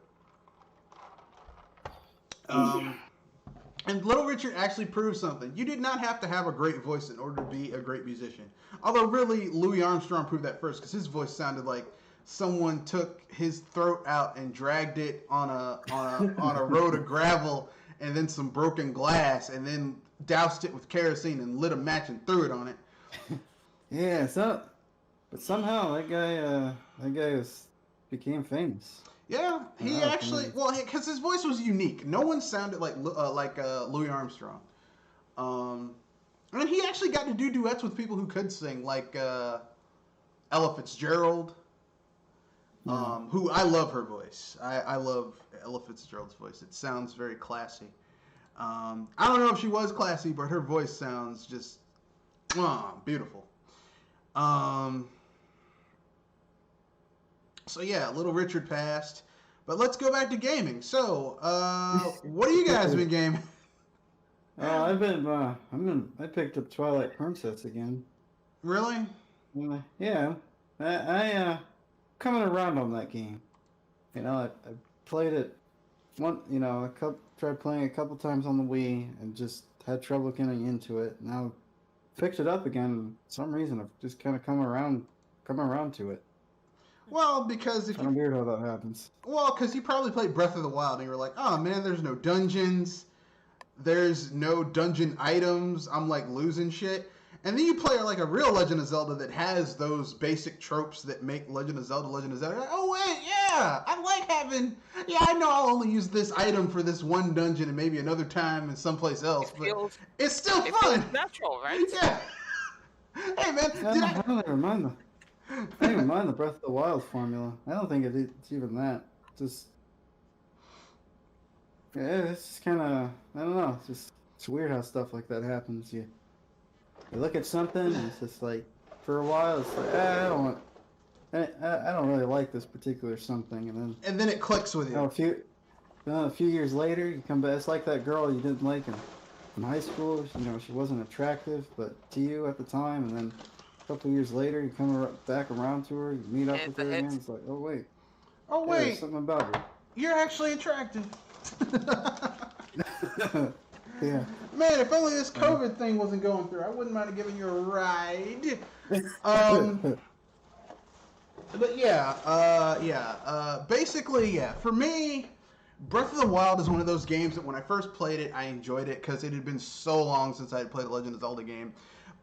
And Little Richard actually proved something. You did not have to have a great voice in order to be a great musician. Although really, Louis Armstrong proved that first because his voice sounded like someone took his throat out and dragged it on a road of gravel and then some broken glass and then doused it with kerosene and lit a match and threw it on it. Yeah, but somehow that guy became famous. Yeah, he Wow, actually, nice. well, because his voice was unique. No one sounded like Louis Armstrong. And he actually got to do duets with people who could sing, like Ella Fitzgerald, Yeah. who I love her voice. I love Ella Fitzgerald's voice. It sounds very classy. I don't know if she was classy, but her voice sounds just beautiful. Um, so yeah, Little Richard passed. But let's go back to gaming. So, what have you guys been gaming? I picked up Twilight Princess again. Really? Yeah, I coming around on that game. I played it tried playing it a couple times on the Wii and just had trouble getting into it. Now picked it up again. For some reason I've just kind of come around to it. Well, because if Kind of you weird how that happens. because you probably played Breath of the Wild and you were like, oh man, there's no dungeons, there's no dungeon items. I'm like losing shit. And then you play like a real Legend of Zelda that has those basic tropes that make Legend of Zelda Legend of Zelda. You're like, oh wait, yeah, I like having. Yeah, I know I'll only use this item for this one dungeon and maybe another time in someplace else, but it's still It fun. feels natural, right? Yeah. Hey man, did I don't even mind the Breath of the Wild formula. I don't think it's even that. Just yeah, it's just kind of I don't know. It's weird how stuff like that happens. You look at something and it's just like for a while it's like I don't really like this particular something, and then it clicks with you. a few years later you come back. It's like that girl you didn't like in high school. She wasn't attractive, but to you at the time, and then a couple of years later you come back around to her, you meet up with her again. It's like, oh wait, Oh there's wait, something about her. you're actually attractive. Yeah. Man, if only this COVID thing wasn't going through, I wouldn't mind giving you a ride. But yeah, basically, yeah. For me, Breath of the Wild is one of those games that when I first played it, I enjoyed it because it had been so long since I had played a Legend of Zelda game.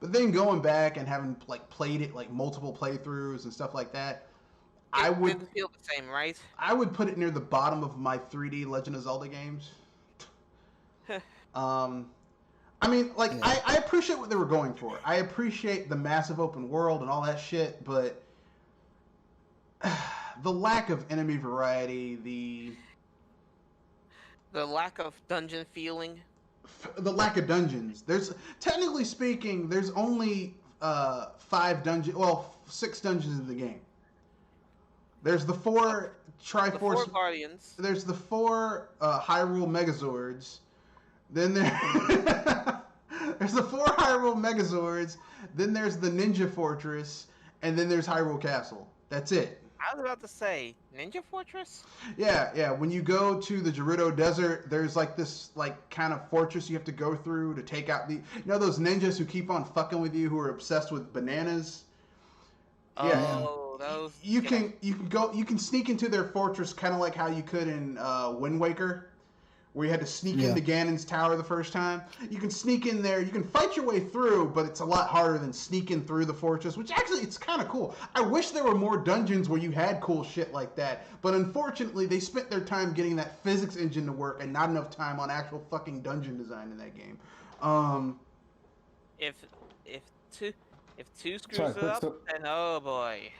But then going back and having like played it like multiple playthroughs and stuff like that, I It would didn't feel the same, right? I would put it near the bottom of my 3D Legend of Zelda games. I mean, like, Yeah. I appreciate what they were going for. I appreciate the massive open world and all that shit, but the lack of enemy variety, The lack of dungeon feeling. the lack of dungeons. There's, technically speaking, there's only 6 dungeons in the game. There's the 4 The four Triforce. Guardians. There's the 4 Hyrule Megazords. Then there's the 4 Hyrule Megazords. Then there's the Ninja Fortress, and then there's Hyrule Castle. That's it. I was about to say Ninja Fortress. Yeah. When you go to the Gerudo Desert, there's like this like kind of fortress you have to go through to take out those ninjas who keep on fucking with you, who are obsessed with bananas. Yeah. Oh, those. You can sneak into their fortress kind of like how you could in Wind Waker, where you had to sneak into Ganon's tower the first time. You can sneak in there. You can fight your way through, but it's a lot harder than sneaking through the fortress, which actually it's kind of cool. I wish there were more dungeons where you had cool shit like that, but unfortunately they spent their time getting that physics engine to work and not enough time on actual fucking dungeon design in that game. If two screws Sorry, it up, then oh boy.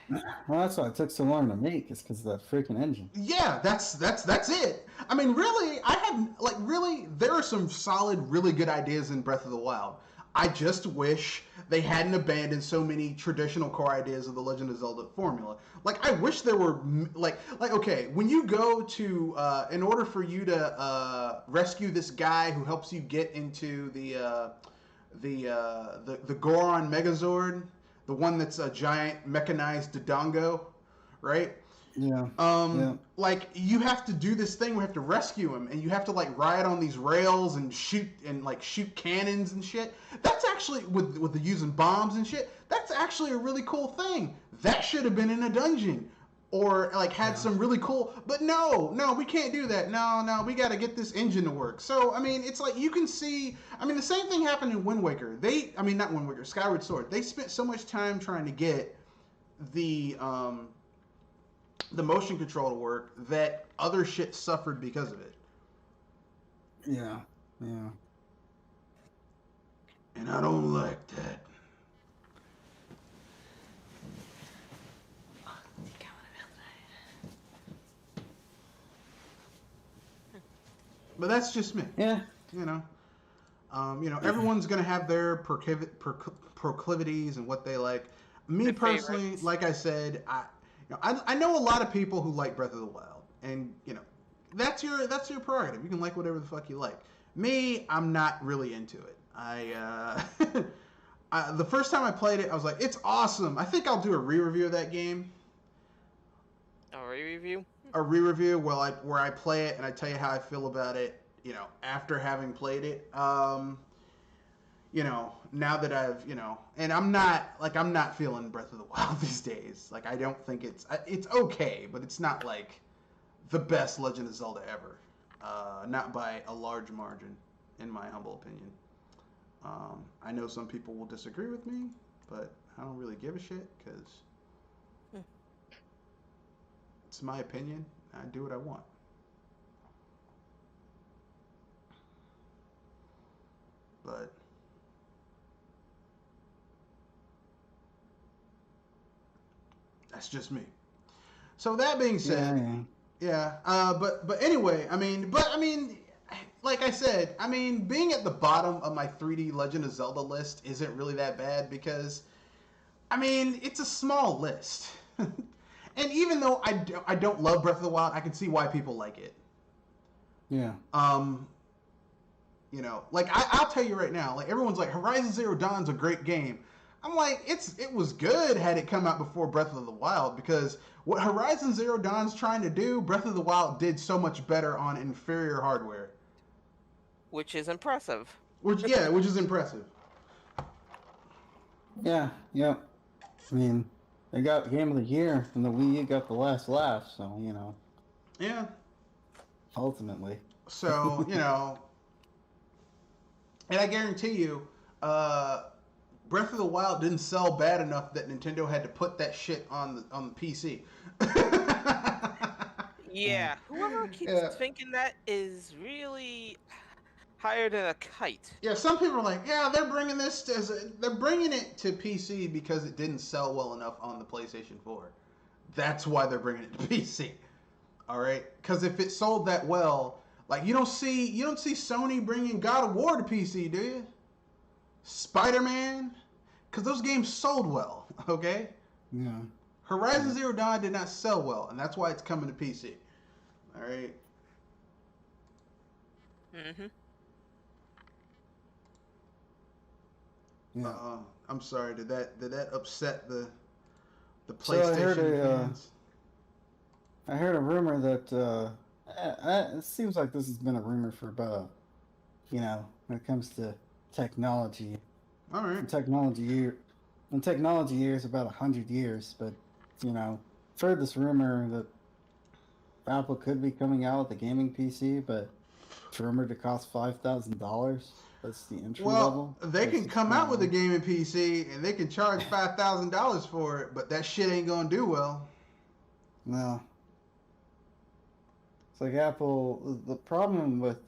Well, that's why it took so long to make. It's because of that freaking engine. Yeah, that's it. I mean, really, there are some solid, really good ideas in Breath of the Wild. I just wish they hadn't abandoned so many traditional core ideas of the Legend of Zelda formula. Like, I wish there were okay, when you go to in order for you to rescue this guy who helps you get into the Goron Megazord, the one that's a giant mechanized Dodongo, right? Yeah. Like you have to do this thing where you have to rescue him, and you have to like ride on these rails and shoot cannons and shit. That's actually with the using bombs and shit. That's actually a really cool thing. That should have been in a dungeon. or like had Yeah. some really cool, but no, we can't do that. No, we got to get this engine to work. So I mean, it's like you can see. I mean, the same thing happened in Wind Waker. Not Wind Waker, Skyward Sword. They spent so much time trying to get the motion control to work that other shit suffered because of it. Yeah. And I don't like that. But that's just me. Yeah. You know, everyone's gonna have their proclivities and what they like. Me Their personally, favorites. like I said, I know a lot of people who like Breath of the Wild, and that's your prerogative. You can like whatever the fuck you like. Me, I'm not really into it. The first time I played it, I was like, it's awesome. I think I'll do a re-review of that game. A review? A re-review where I play it and I tell you how I feel about it, after having played it. Now that I've, and I'm not feeling Breath of the Wild these days. Like, I don't think it's okay, but it's not like the best Legend of Zelda ever. Not by a large margin, in my humble opinion. I know some people will disagree with me, but I don't really give a shit because it's my opinion. I do what I want. But that's just me. So that being said, but anyway, I mean, like I said, I mean, being at the bottom of my 3D Legend of Zelda list isn't really that bad because, I mean, it's a small list. And even though I don't love Breath of the Wild, I can see why people like it. Yeah. Like I'll tell you right now, like everyone's like Horizon Zero Dawn's a great game. I'm like, it was good had it come out before Breath of the Wild, because what Horizon Zero Dawn's trying to do, Breath of the Wild did so much better on inferior hardware. Which is impressive. Which is impressive. Yeah. I mean, they got Game of the Year, and the Wii U got the last laugh, so, Yeah. ultimately. So, and I guarantee you, Breath of the Wild didn't sell bad enough that Nintendo had to put that shit on the PC. Yeah, whoever keeps thinking that is really higher than a kite. Yeah, some people are like, yeah, they're bringing it to PC because it didn't sell well enough on the PlayStation 4. That's why they're bringing it to PC. All right, because if it sold that well, like you don't see Sony bringing God of War to PC, do you? Spider-Man, because those games sold well. Okay. Yeah. Horizon Zero Dawn did not sell well, and that's why it's coming to PC. All right. Mhm. Yeah. I'm sorry. Did that upset the So I PlayStation heard fans? I heard a rumor that it seems like this has been a rumor for about, when it comes to technology. All right. Technology year is about 100 years, but I've heard this rumor that Apple could be coming out with a gaming PC, but it's rumored to cost $5,000. That's the entry level. Well, they can come out with a gaming PC and they can charge $5,000 for it, but that shit ain't gonna do well. No. It's like Apple. The problem with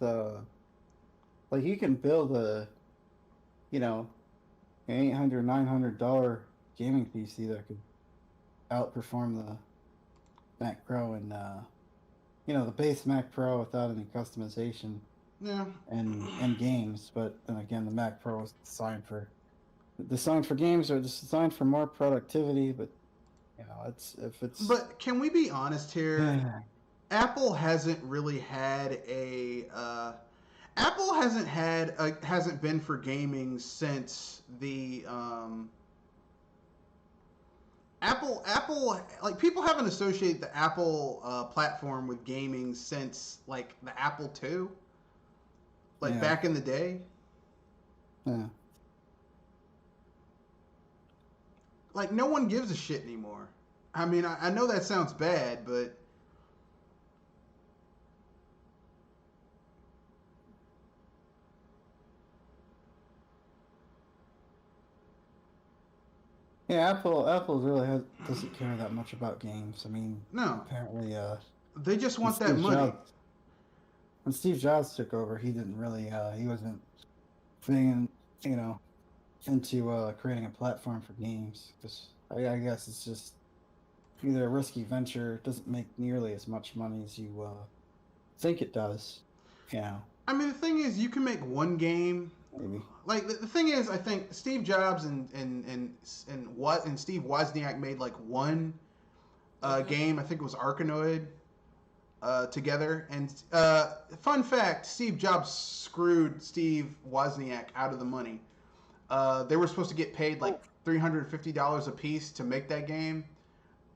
like you can build a, an $800, $900 gaming PC that could outperform the Mac Pro and the base Mac Pro without any customization. Yeah. And games, but then again, the Mac Pro is designed for games, or just designed for more productivity. But But can we be honest here? Apple hasn't really had Apple hasn't been for gaming since the Apple, like people haven't associated the Apple platform with gaming since like the Apple II. Like back in the day. Yeah. Like no one gives a shit anymore. I mean, I know that sounds bad, but Yeah, Apple really doesn't care that much about games. I mean, no, apparently, they just when want that Steve money. Jobs when Steve Jobs took over, he didn't really he wasn't being into creating a platform for games. Just I guess it's just either a risky venture, doesn't make nearly as much money as you think it does. You know, I mean, the thing is, you can make one game. maybe. Like the thing is, I think Steve Jobs and Steve Wozniak made like one Mhm. game. I think it was Arkanoid together. And fun fact: Steve Jobs screwed Steve Wozniak out of the money. They were supposed to get paid like Oh, $350 a piece to make that game,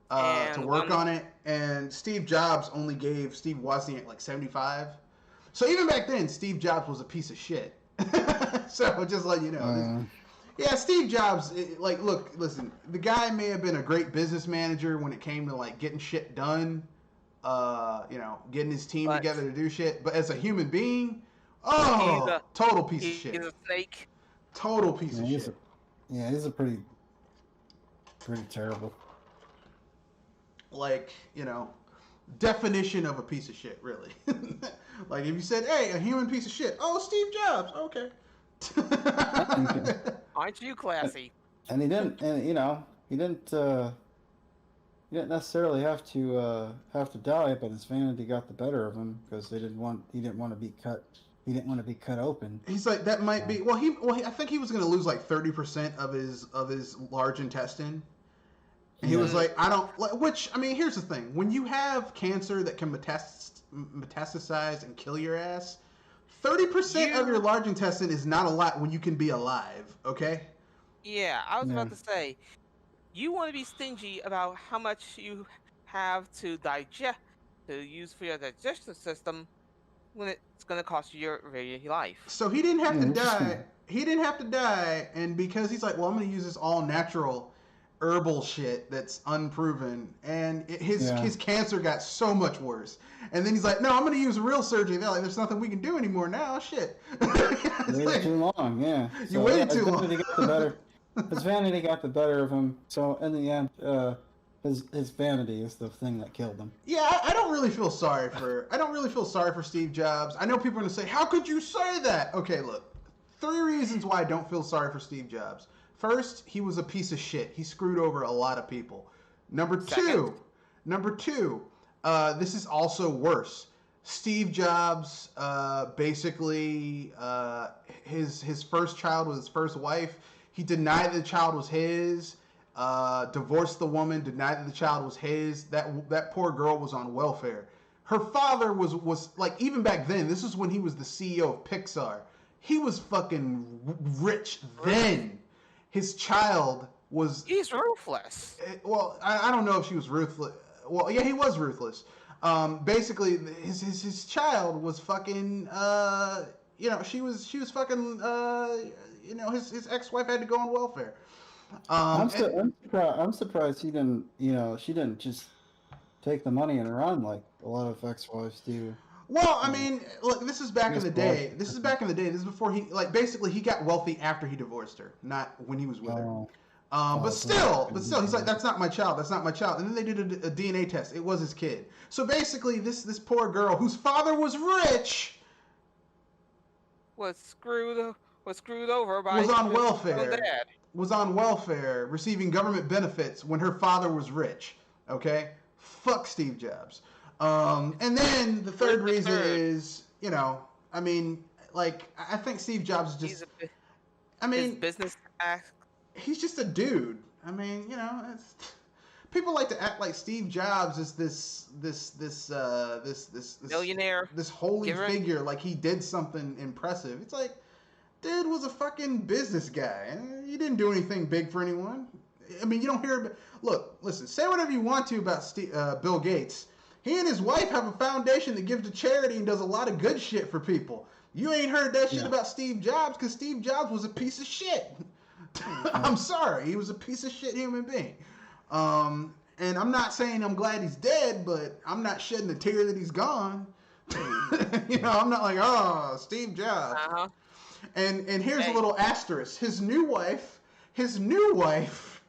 to and work one. on it, and Steve Jobs only gave Steve Wozniak like 75. So even back then, Steve Jobs was a piece of shit. So just let you know, Uh, yeah, Steve Jobs. Like, look, listen, the guy may have been a great business manager when it came to like getting shit done, getting his team But together to do shit. But as a human being, he's oh, a total piece of he's shit. a snake. Total piece yeah, of he's shit. a yeah, he's a pretty terrible. Like, definition of a piece of shit, really. Like, if you said, hey, a human piece of shit, oh, Steve Jobs, okay. And, Aren't you classy? and he didn't, and he didn't necessarily have to die, but his vanity got the better of him because he didn't want to be cut. He didn't want to be cut open. He's like, that might Uh, be, I think he was going to lose like 30% of his large intestine. And he yeah, was Mhm. like, I don't, which, I mean, here's the thing. When you have cancer that can metastasize and kill your ass, 30% of your You, large intestine is not a lot when you can be alive, okay? yeah, I was yeah, about to say, you want to be stingy about how much you have to digest, to use for your digestive system when it's going to cost you your very life. So he didn't have yeah. to You're just die. gonna, He didn't have to die, and because he's like, well, I'm going to use this all natural herbal shit that's unproven, and yeah. his cancer got so much worse. And then he's like, no, I'm going to use real surgery. They're like, there's nothing we can do anymore now. Shit. It's Waited like, too long. Yeah. you So yeah, waited too long. his vanity got the better of him. So in the end, his vanity is the thing that killed him. Yeah, I don't really feel sorry for. I don't really feel sorry for Steve Jobs. I know people are going to say, how could you say that? Okay, look, 3 reasons why I don't feel sorry for Steve Jobs. First, he was a piece of shit. He screwed over a lot of people. Number Second, two, number two, this is also worse. Steve Jobs, basically, his first child was his first wife. He denied the child was his. Divorced the woman, denied that the child was his. That poor girl was on welfare. Her father was like, even back then. This is when he was the CEO of Pixar. He was fucking rich then. His child was, he's ruthless. well, I don't know if she was ruthless. Well, yeah, he was ruthless. Basically, his child was fucking. She was fucking. His ex wife had to go on welfare. And, I'm surprised he didn't. She didn't just take the money and run like a lot of ex-wives do. well, I You know, mean, look, this is back in just the blood. day. This is back in the day. This is before he, like, basically he got wealthy after he divorced her, not when he was with her. Oh, But so that's still, he's like, that's not my child. That's not my child. And then they did a DNA test. It was his kid. So basically, this poor girl whose father was rich Was screwed over by was on his own welfare, dad. receiving government benefits when her father was rich. Okay, fuck Steve Jobs. And then the Where's third the reason third? is, I mean, like, I think Steve Jobs is He's just, a, I his mean, business act. he's just a dude. I mean, people like to act like Steve Jobs is Millionaire this holy giver. figure, like he did something impressive. It's like, dude was a fucking business guy. He didn't do anything big for anyone. I mean, you don't hear. Look, listen. Say whatever you want to about Bill Gates. He and his wife have a foundation that gives to charity and does a lot of good shit for people. You ain't heard that shit yeah, about Steve Jobs because Steve Jobs was a piece of shit. I'm sorry, he was a piece of shit human being. And I'm not saying I'm glad he's dead, but I'm not shedding a tear that he's gone. You know, I'm not like, oh, Steve Jobs. Uh-huh. And here's a Hey. little asterisk. His new wife, his new wife,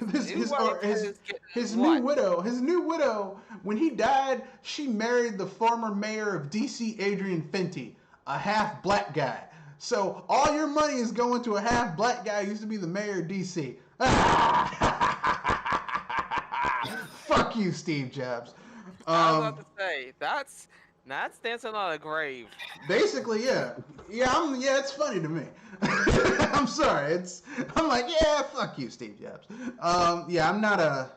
his new widow, when he died, she married the former mayor of DC, Adrian Fenty, a half black guy. So all your money is going to a half black guy who used to be the mayor of DC. Fuck you, Steve Jobs. I was about to say that's dancing on a grave. Basically, yeah. Yeah, it's funny to me. I'm sorry. I'm like, yeah, fuck you, Steve Jobs. I'm not a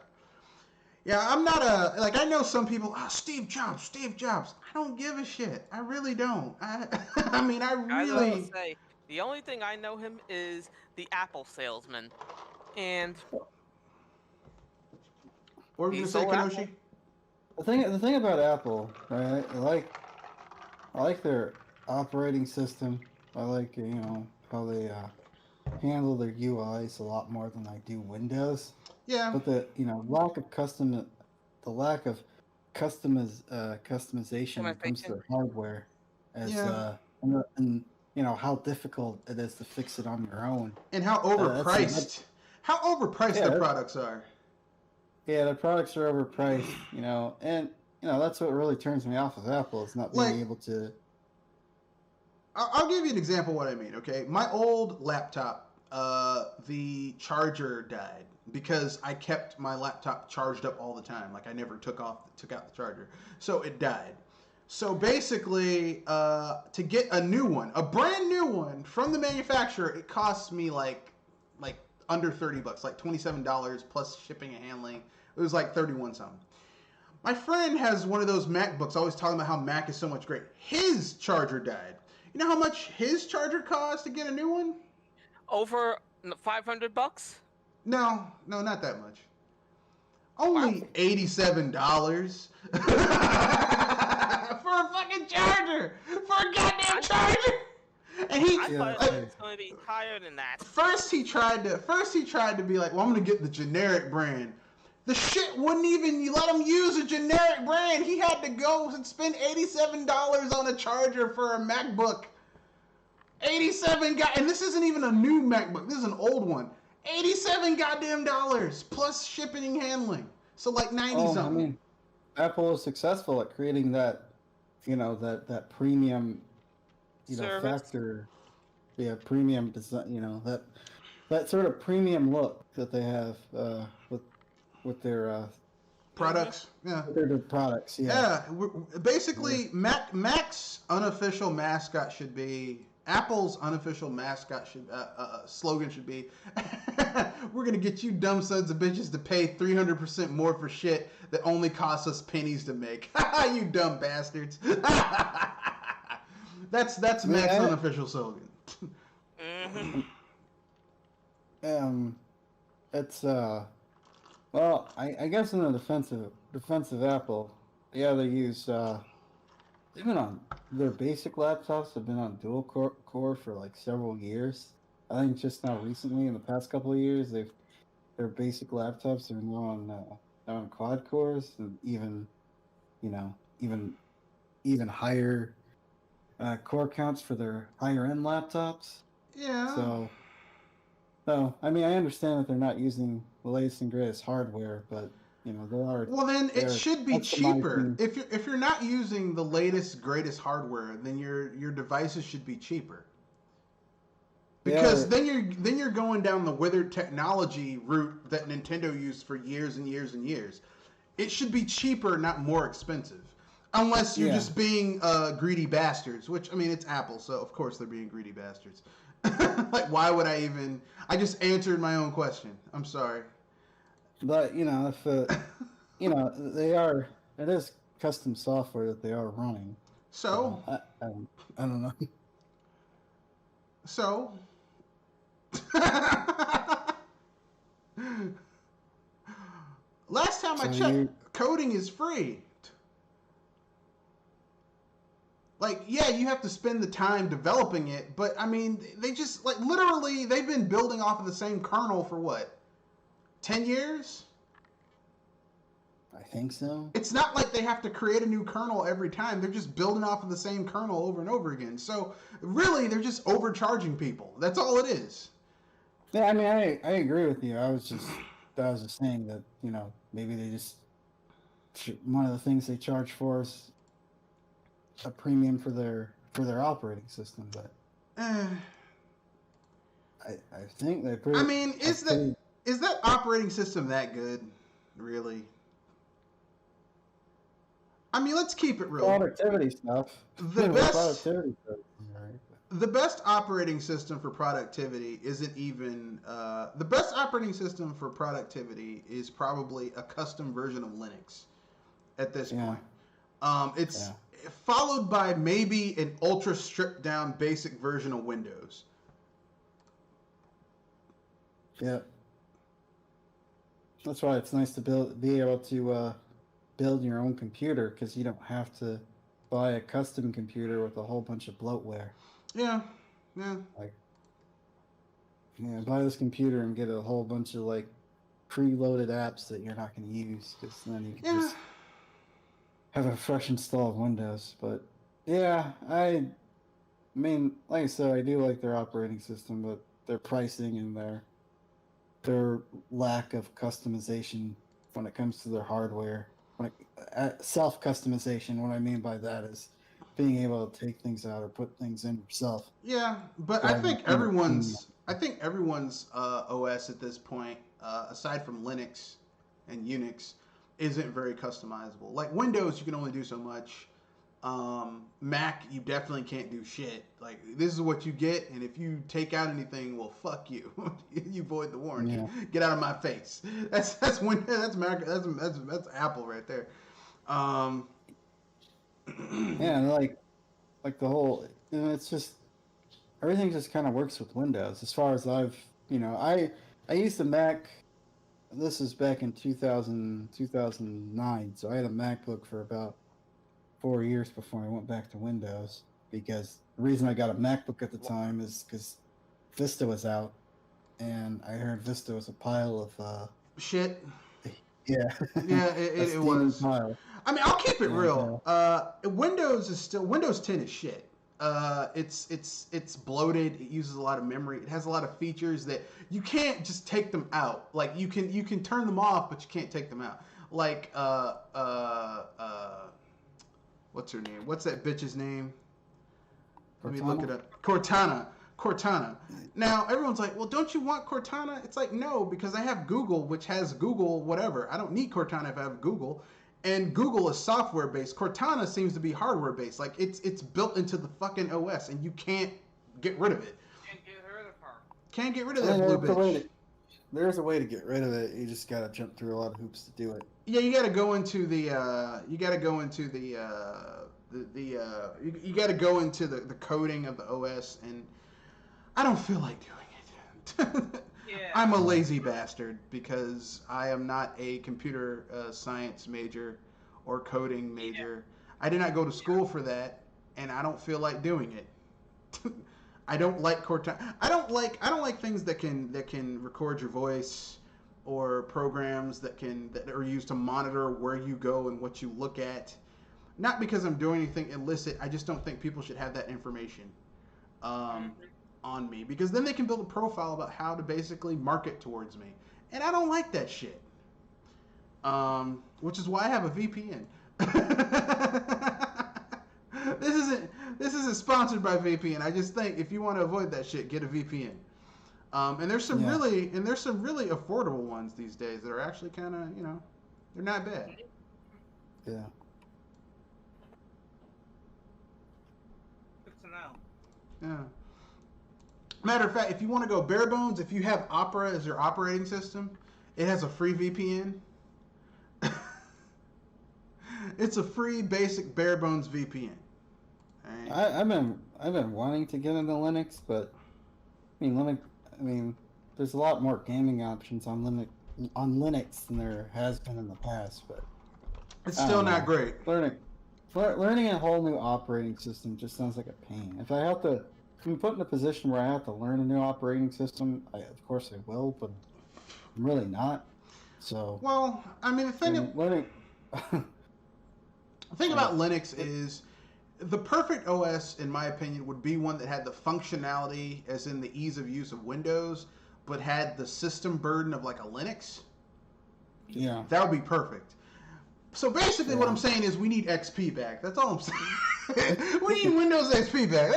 like, I know some people, Steve Jobs. I don't give a shit. I really don't. I mean, I I was really about to say the only thing I know him is the Apple salesman, and What were we gonna He's say, so Kenoshi? The thing about Apple, right? I like their operating system. I like how they handle their UIs a lot more than I do Windows. Yeah. But the lack of customization when it comes to their hardware, as Yeah. and how difficult it is to fix it on your own. And how overpriced their products are. Yeah, the products are overpriced, and that's what really turns me off of Apple, is not being able to. I'll give you an example of what I mean, okay? My old laptop, the charger died because I kept my laptop charged up all the time. Like, I never took out the charger. So it died. So basically, to get a new one, a brand new one from the manufacturer, it costs me like under $30, like $27 plus shipping and handling. It was like 31 something. My friend has one of those MacBooks, always talking about how Mac is so much great. His charger died. You know how much his charger cost to get a new one? over $500. No, not that much. Only $87 for a fucking charger, for a goddamn charger. And he, I thought it was going to be higher than that. First he tried to be like, well, I'm gonna get the generic brand. The shit wouldn't even let him use a generic brand. He had to go and spend $87 on a charger for a MacBook. And this isn't even a new MacBook. This is an old one. 87 goddamn dollars plus shipping and handling. So like 90 something. I mean, Apple is successful at creating that, that premium, Service. factor. Yeah, premium design. That sort of premium look that they have with their Products. Yeah. with their products. Yeah. Basically, Mac's unofficial mascot should be. Apple's unofficial mascot slogan should be, we're going to get you dumb sons of bitches to pay 300% more for shit that only costs us pennies to make. You dumb bastards. That's Mac's unofficial slogan. It's well, I guess in the defensive Apple, yeah, they use they've been on their basic laptops have been on dual core for like several years. I think just now recently, in the past couple of years, their basic laptops are now on quad cores, and even higher core counts for their higher end laptops. Yeah. So I mean, I understand that they're not using the latest and greatest hardware, but they are. Well, then it should be that's my cheaper. opinion. If you're not using the latest greatest hardware, then your devices should be cheaper. Because then you're going down the withered technology route that Nintendo used for years and years and years. It should be cheaper, not more expensive. Unless you're just being greedy bastards, which, I mean, it's Apple, so of course they're being greedy bastards. Like, why would I even... I just answered my own question. I'm sorry. But, if, they are... It is custom software that they are running. So? I don't know. So? Last time I checked, coding is free. Like, yeah, you have to spend the time developing it, but I mean, they just, like, literally, they've been building off of the same kernel for what? 10 years? I think so. It's not like they have to create a new kernel every time. They're just building off of the same kernel over and over again. So really, they're just overcharging people. That's all it is. Yeah, I mean, I agree with you. I was just saying that, you know, maybe they just one of the things they charge for is a premium for their operating system, but Eh, I think they pretty. I mean, is that operating system that good? Really? I mean, let's keep it real. productivity stuff? The Yeah, best productivity stuff, right? the best operating system for productivity isn't even the best operating system for productivity is probably a custom version of Linux at this Yeah. point. It's Yeah. followed by maybe an ultra stripped down basic version of Windows. Yeah. That's why it's nice to be able to build your own computer, because you don't have to buy a custom computer with a whole bunch of bloatware. Yeah, yeah, Like, buy this computer and get a whole bunch of like preloaded apps that you're not going to use, because then you can yeah. just have a fresh install of Windows. But yeah, I mean, like I said, I do like their operating system, but their pricing and their lack of customization when it comes to their hardware, self customization. What I mean by that is being able to take things out or put things in yourself. Yeah, but I think everyone's OS at this point, aside from Linux and Unix, isn't very customizable. Like Windows, you can only do so much. Mac, you definitely can't do shit. Like this is what you get, and if you take out anything, well, fuck you. You void the warranty. Yeah. Get out of my face. That's Mac. That's Apple right there. Um, Yeah, and like the whole, it's just everything just kind of works with Windows. As far as I used a Mac. This is back in 2009, so I had a MacBook for about 4 years before I went back to Windows, because the reason I got a MacBook at the time is because Vista was out, and I heard Vista was a pile of shit. yeah, Yeah, a it steaming was. pile. I mean, I'll keep it Yeah, real. Windows 10 is shit. It's bloated. It uses a lot of memory. It has a lot of features that you can't just take them out. Like you can turn them off, but you can't take them out. Like what's her name? What's that bitch's name? Let me look it up. Cortana. Now everyone's like, well, don't you want Cortana? It's like, no, because I have Google, which has Google whatever. I don't need Cortana if I have Google. And Google is software based. Cortana seems to be hardware based. Like it's built into the fucking OS, and you can't get rid of it. Can't get rid of her. Can't get rid of that blue bitch. There's a way to get rid of it. You just gotta jump through a lot of hoops to do it. Yeah, you got to go into the coding of the OS, and I don't feel like doing it. Yeah. I'm a lazy bastard because I am not a computer science major or coding major. I did not go to school for that, and I don't feel like doing it. I don't like Cortana. I don't like things that can record your voice, or programs that are used to monitor where you go and what you look at. Not because I'm doing anything illicit. I just don't think people should have that information on me, because then they can build a profile about how to basically market towards me, and I don't like that shit. Which is why I have a VPN. This isn't sponsored by VPN. I just think if you want to avoid that shit, get a VPN. And there's some really affordable ones these days that are actually kind of, they're not bad. Yeah. Good to know. Yeah. Matter of fact, if you want to go bare bones, if you have Opera as your operating system, it has a free VPN. It's a free basic bare bones VPN. Right? I've been wanting to get into Linux, but there's a lot more gaming options on Linux than there has been in the past, but It's still not great. Learning a whole new operating system just sounds like a pain. If I'm put in a position where I have to learn a new operating system, of course I will, but I'm really not. So Well, I mean, The thing about Linux is the perfect OS, in my opinion, would be one that had the functionality, as in the ease of use of Windows, but had the system burden of like a Linux. Yeah. That would be perfect. So basically, what Yeah. I'm saying is we need XP back. That's all I'm saying. We need Windows XP back.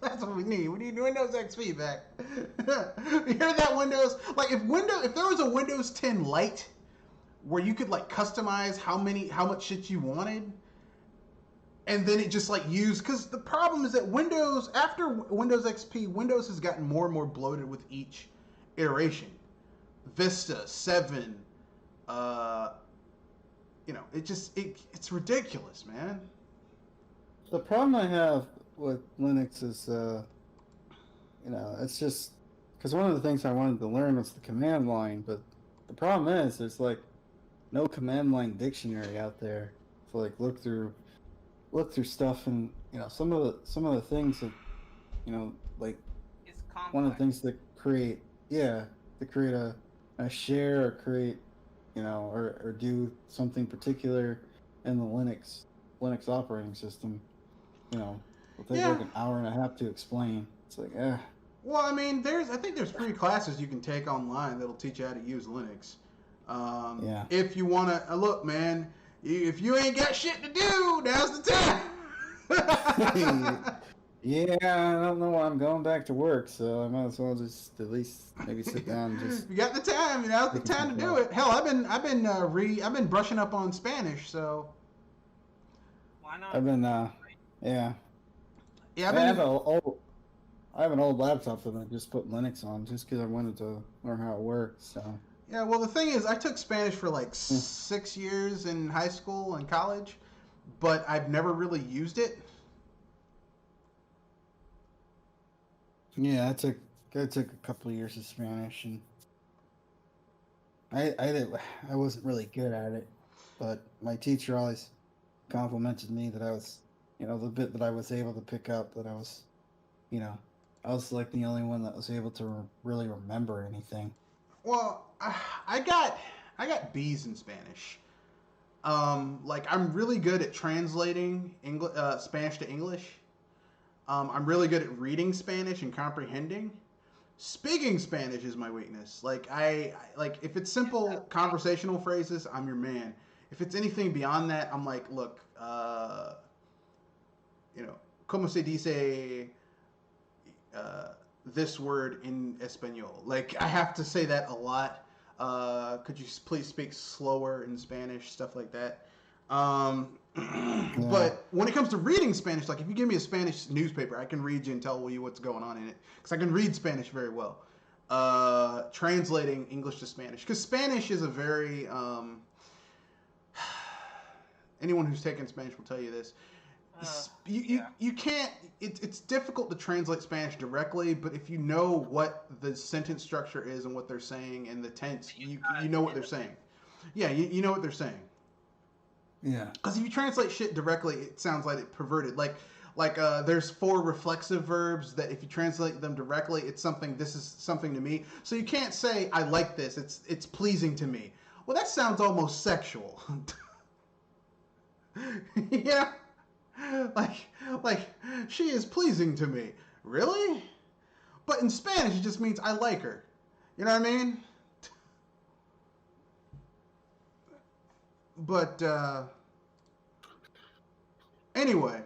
That's what we need. We need Windows XP back. You hear that, Windows? Like if there was a Windows 10 Lite where you could like customize how much shit you wanted, and then it just like used, because the problem is that Windows, after Windows XP, Windows has gotten more and more bloated with each iteration. Vista 7, it's ridiculous, man. The problem I have with Linux is, it's just because one of the things I wanted to learn was the command line, but the problem is there's like no command line dictionary out there to like look through stuff, and some of the things that like It's complex. one of the things that create a share, or create or do something particular in the Linux operating system, will take like an hour and a half to explain. It's like, Well, I mean, I think there's free classes you can take online that'll teach you how to use Linux. Yeah. If you want to look, man, if you ain't got shit to do, now's the time. Yeah, I don't know why I'm going back to work, so I might as well just at least maybe sit down and just. You got the time. Now's the time to do it. Hell, I've been brushing up on Spanish, so. Why not? I've been yeah. Yeah, I have an old laptop that I just put Linux on just because I wanted to learn how it works. So. Yeah, well, the thing is, I took Spanish for like 6 years in high school and college, but I've never really used it. Yeah, I took a couple of years of Spanish, and I wasn't really good at it, but my teacher always complimented me that I was, the bit that I was able to pick up, that I was like the only one that was able to really remember anything. Well, I got B's in Spanish. Like I'm really good at translating Spanish to English. I'm really good at reading Spanish and comprehending. Speaking Spanish is my weakness. Like if it's simple conversational phrases, I'm your man. If it's anything beyond that, I'm like, look, como se dice this word in español? Like I have to say that a lot. Could you please speak slower in Spanish? Stuff like that. But when it comes to reading Spanish, like if you give me a Spanish newspaper, I can read you and tell you what's going on in it, because I can read Spanish very well. Translating English to Spanish, because Spanish is a very anyone who's taken Spanish will tell you this. You can't. It's difficult to translate Spanish directly, but if you know what the sentence structure is and what they're saying and the tense, you know what they're saying. Yeah, you know what they're saying. Yeah. Because if you translate shit directly, it sounds like it perverted. Like there's 4 reflexive verbs that if you translate them directly, it's something. This is something to me. So you can't say I like this. It's pleasing to me. Well, that sounds almost sexual. Yeah. Like she is pleasing to me. Really? But in Spanish, it just means I like her. You know what I mean? But anyway,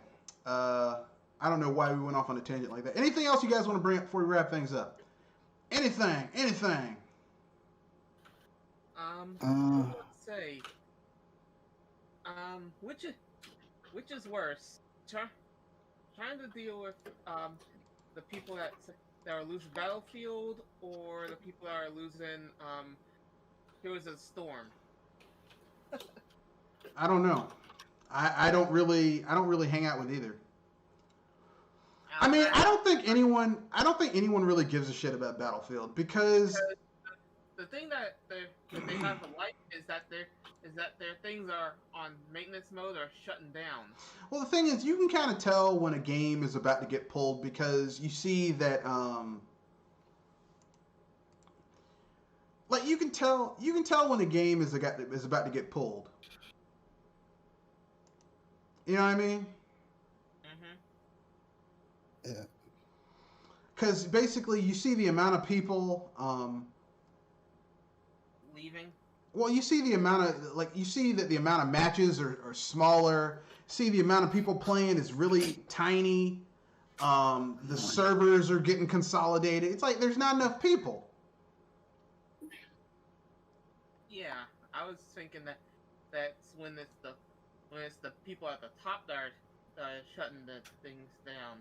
I don't know why we went off on a tangent like that. Anything else you guys want to bring up before we wrap things up? Anything? Let's say, which is worse? Trying to deal with the people that are losing Battlefield, or the people that are losing Heroes of the Storm? I don't know. I don't really hang out with either. I mean, I don't think anyone really gives a shit about Battlefield, because the thing that they have to like is that their things are on maintenance mode or shutting down. Well, the thing is, you can kind of tell when a game is about to get pulled, because you see that like you can tell when a game is about to get pulled. You know what I mean? Mhm. Yeah. Because basically, you see the amount of people. Leaving. Well, you see the amount of you see that the amount of matches are smaller. See the amount of people playing is really tiny. The servers are getting consolidated. It's like there's not enough people. Yeah, I was thinking that's when it's the people at the top that are shutting the things down.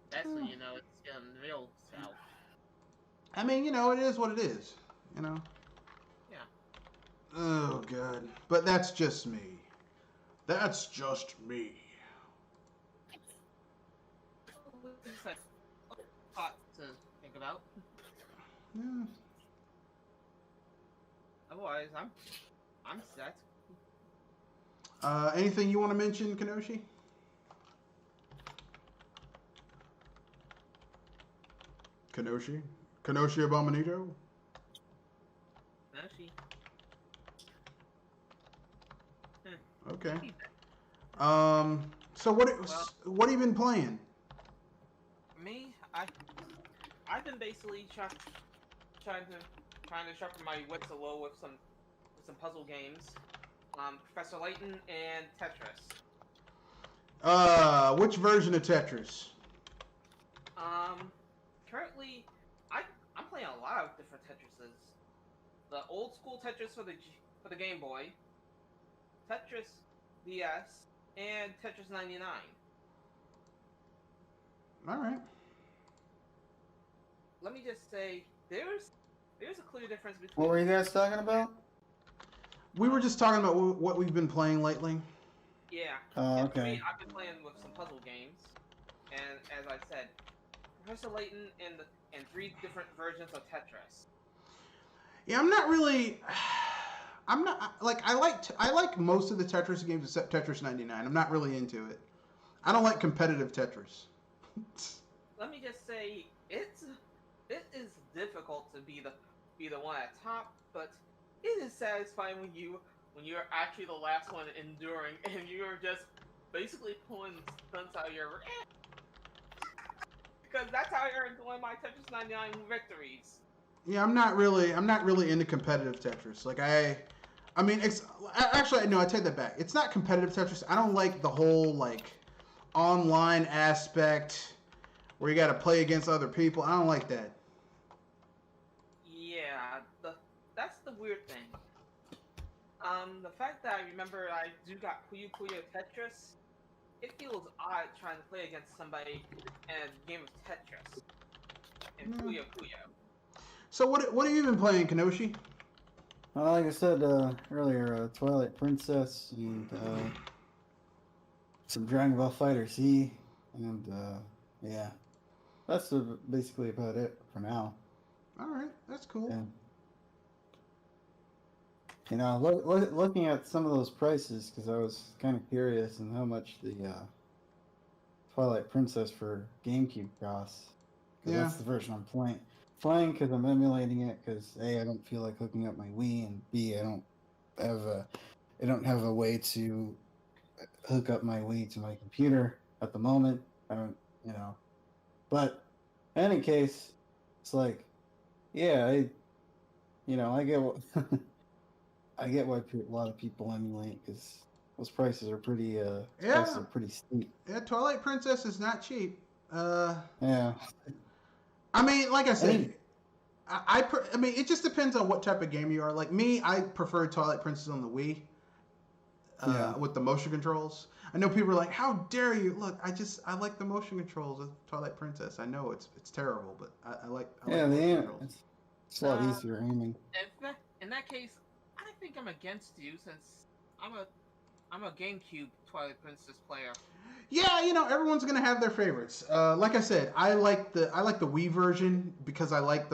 That's when you know it's getting real south. I mean, it is what it is. You know. Yeah. Oh god. But that's just me. That's just me. It's like hot to think about. Yeah. Otherwise, I'm set. Anything you want to mention, Kenoshi? Kenoshi? Kenoshi Abominito? No, she. Okay. Well, So what have you been playing? me, I've been basically trying to trying to sharpen my wits a little with some puzzle games. Professor Layton and Tetris. Which version of Tetris? Um, Currently, I'm playing a lot of different Tetrises. The old school Tetris for the Game Boy, Tetris DS, and Tetris 99. All right. Let me just say, there's a clear difference between. What were you guys talking about? We were just talking about what we've been playing lately. Yeah. Oh, And for okay. me, I've been playing with some puzzle games, and as I said, Professor Layton and 3 different versions of Tetris. Yeah, I'm not really. I'm not like I like most of the Tetris games except Tetris 99. I'm not really into it. I don't like competitive Tetris. Let me just say, it is difficult to be the one at top, but it is satisfying when you're actually the last one enduring and you're just basically pulling stunts out of your because that's how I earned one of my Tetris 99 victories. Yeah, I'm not really into competitive Tetris. Like I mean, it's actually no, I take that back. It's not competitive Tetris. I don't like the whole like online aspect where you got to play against other people. I don't like that. Yeah, that's the weird thing. The fact that I remember I do got Puyo Puyo Tetris, it feels odd trying to play against somebody in a game of Tetris and Puyo Puyo. So what have you been playing, Kenoshi? Well, like I said earlier, Twilight Princess and some Dragon Ball Fighter Z, and yeah, that's basically about it for now. All right, that's cool. Yeah. Looking at some of those prices, because I was kind of curious on how much the Twilight Princess for GameCube costs. 'Cause Yeah. that's the version I'm playing because I'm emulating it. Because A, I don't feel like hooking up my Wii, and B, I don't have a way to hook up my Wii to my computer at the moment. I don't, But in any case, it's like, yeah, I get what. I get why a lot of people emulate because those prices are pretty steep. Yeah, Twilight Princess is not cheap. Yeah. I mean, like I said, mean- I mean, it just depends on what type of game you are. Like me, I prefer Twilight Princess on the Wii. Yeah. With the motion controls. I know people are like, "How dare you?" Look, I like the motion controls of Twilight Princess. I know it's terrible, but I like Yeah, the the motion aim. controls. It's a lot easier aiming. In that case, I think I'm against you since I'm a GameCube Twilight Princess player. Yeah, everyone's gonna have their favorites. Like I said, I like the Wii version because I like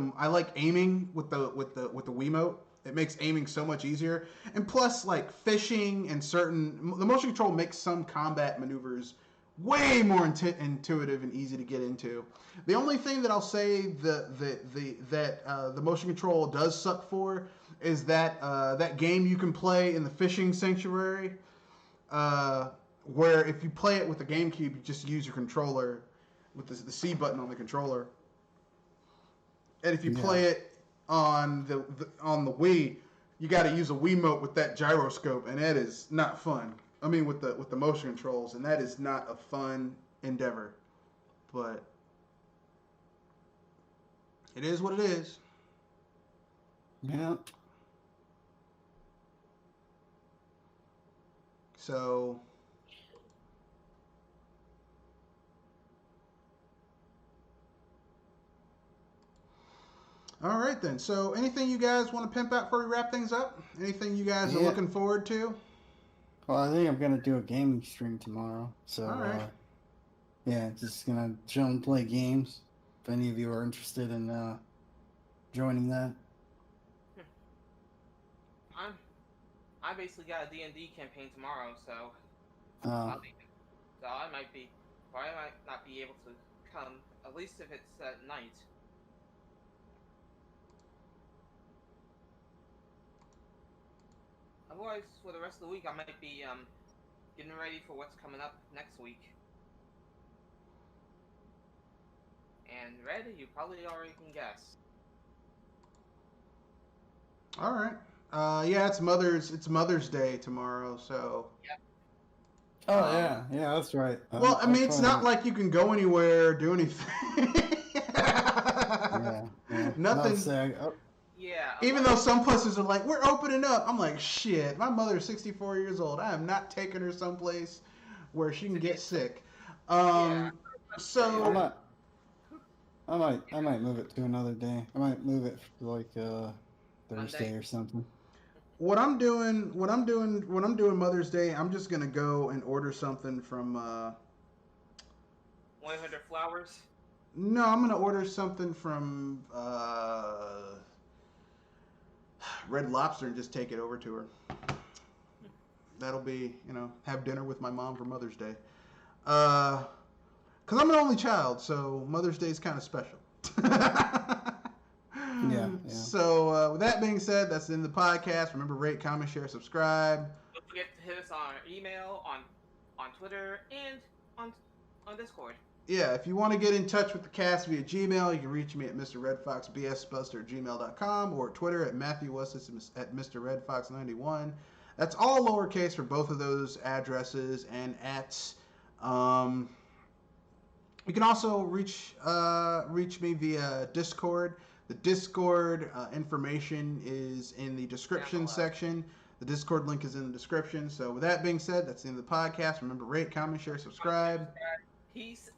aiming with the Wiimote. It makes aiming so much easier, and plus, like fishing and the motion control makes some combat maneuvers way more intuitive and easy to get into. The only thing that I'll say the motion control does suck for is that game you can play in the fishing sanctuary. where if you play it with the GameCube, you just use your controller with the C button on the controller. And if you play it on the Wii, you got to use a Wiimote with that gyroscope, and that is not fun. I mean, with the motion controls, and that is not a fun endeavor. But it is what it is. Yeah. So all right then. So anything you guys want to pimp out before we wrap things up? Anything you guys are looking forward to? Well, I think I'm gonna do a gaming stream tomorrow. So All right. yeah, just gonna chill and play games. If any of you are interested in joining that. I basically got a D&D campaign tomorrow, so I might not be able to come, at least if it's at night. Otherwise, for the rest of the week, I might be getting ready for what's coming up next week. And Red, you probably already can guess. All right. Yeah, it's Mother's Day tomorrow, so. Yep. Oh yeah, that's right. Well, I mean, it's not like you can go anywhere, do anything. yeah. Nothing. Yeah. Even though some places are like, we're opening up. I'm like, shit. My mother's 64 years old. I am not taking her someplace where she can get sick. So. I might move it to another day. I might move it for like Thursday Monday. or something. What I'm doing Mother's Day, I'm just gonna go and order something from 100 Flowers. No, I'm gonna order something from Red Lobster and just take it over to her. That'll be, have dinner with my mom for Mother's Day. Cause I'm an only child, so Mother's Day is kind of special. Yeah. So with that being said, that's the end of the podcast. Remember, rate, comment, share, subscribe. Don't forget to hit us on our email, on Twitter, and on Discord. Yeah, if you want to get in touch with the cast via Gmail, you can reach me at mrredfoxbsbuster@gmail.com or Twitter at MatthewWessis at MrRedFox91. That's all lowercase for both of those addresses and @. You can also reach me via Discord. The Discord information is in the description section. The Discord link is in the description. So with that being said, that's the end of the podcast. Remember, rate, comment, share, subscribe. Peace.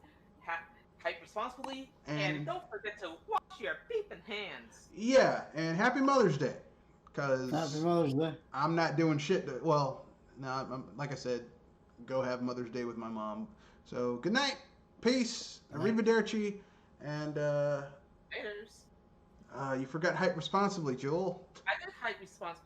Hype responsibly. And don't forget to wash your peeping hands. Yeah, and Happy Mother's Day. Because Happy Mother's Day. I'm not doing shit. Like I said, go have Mother's Day with my mom. So good night. Peace. Arrivederci. And Laters. you forgot hype responsibly, Joel. I did hype responsibly.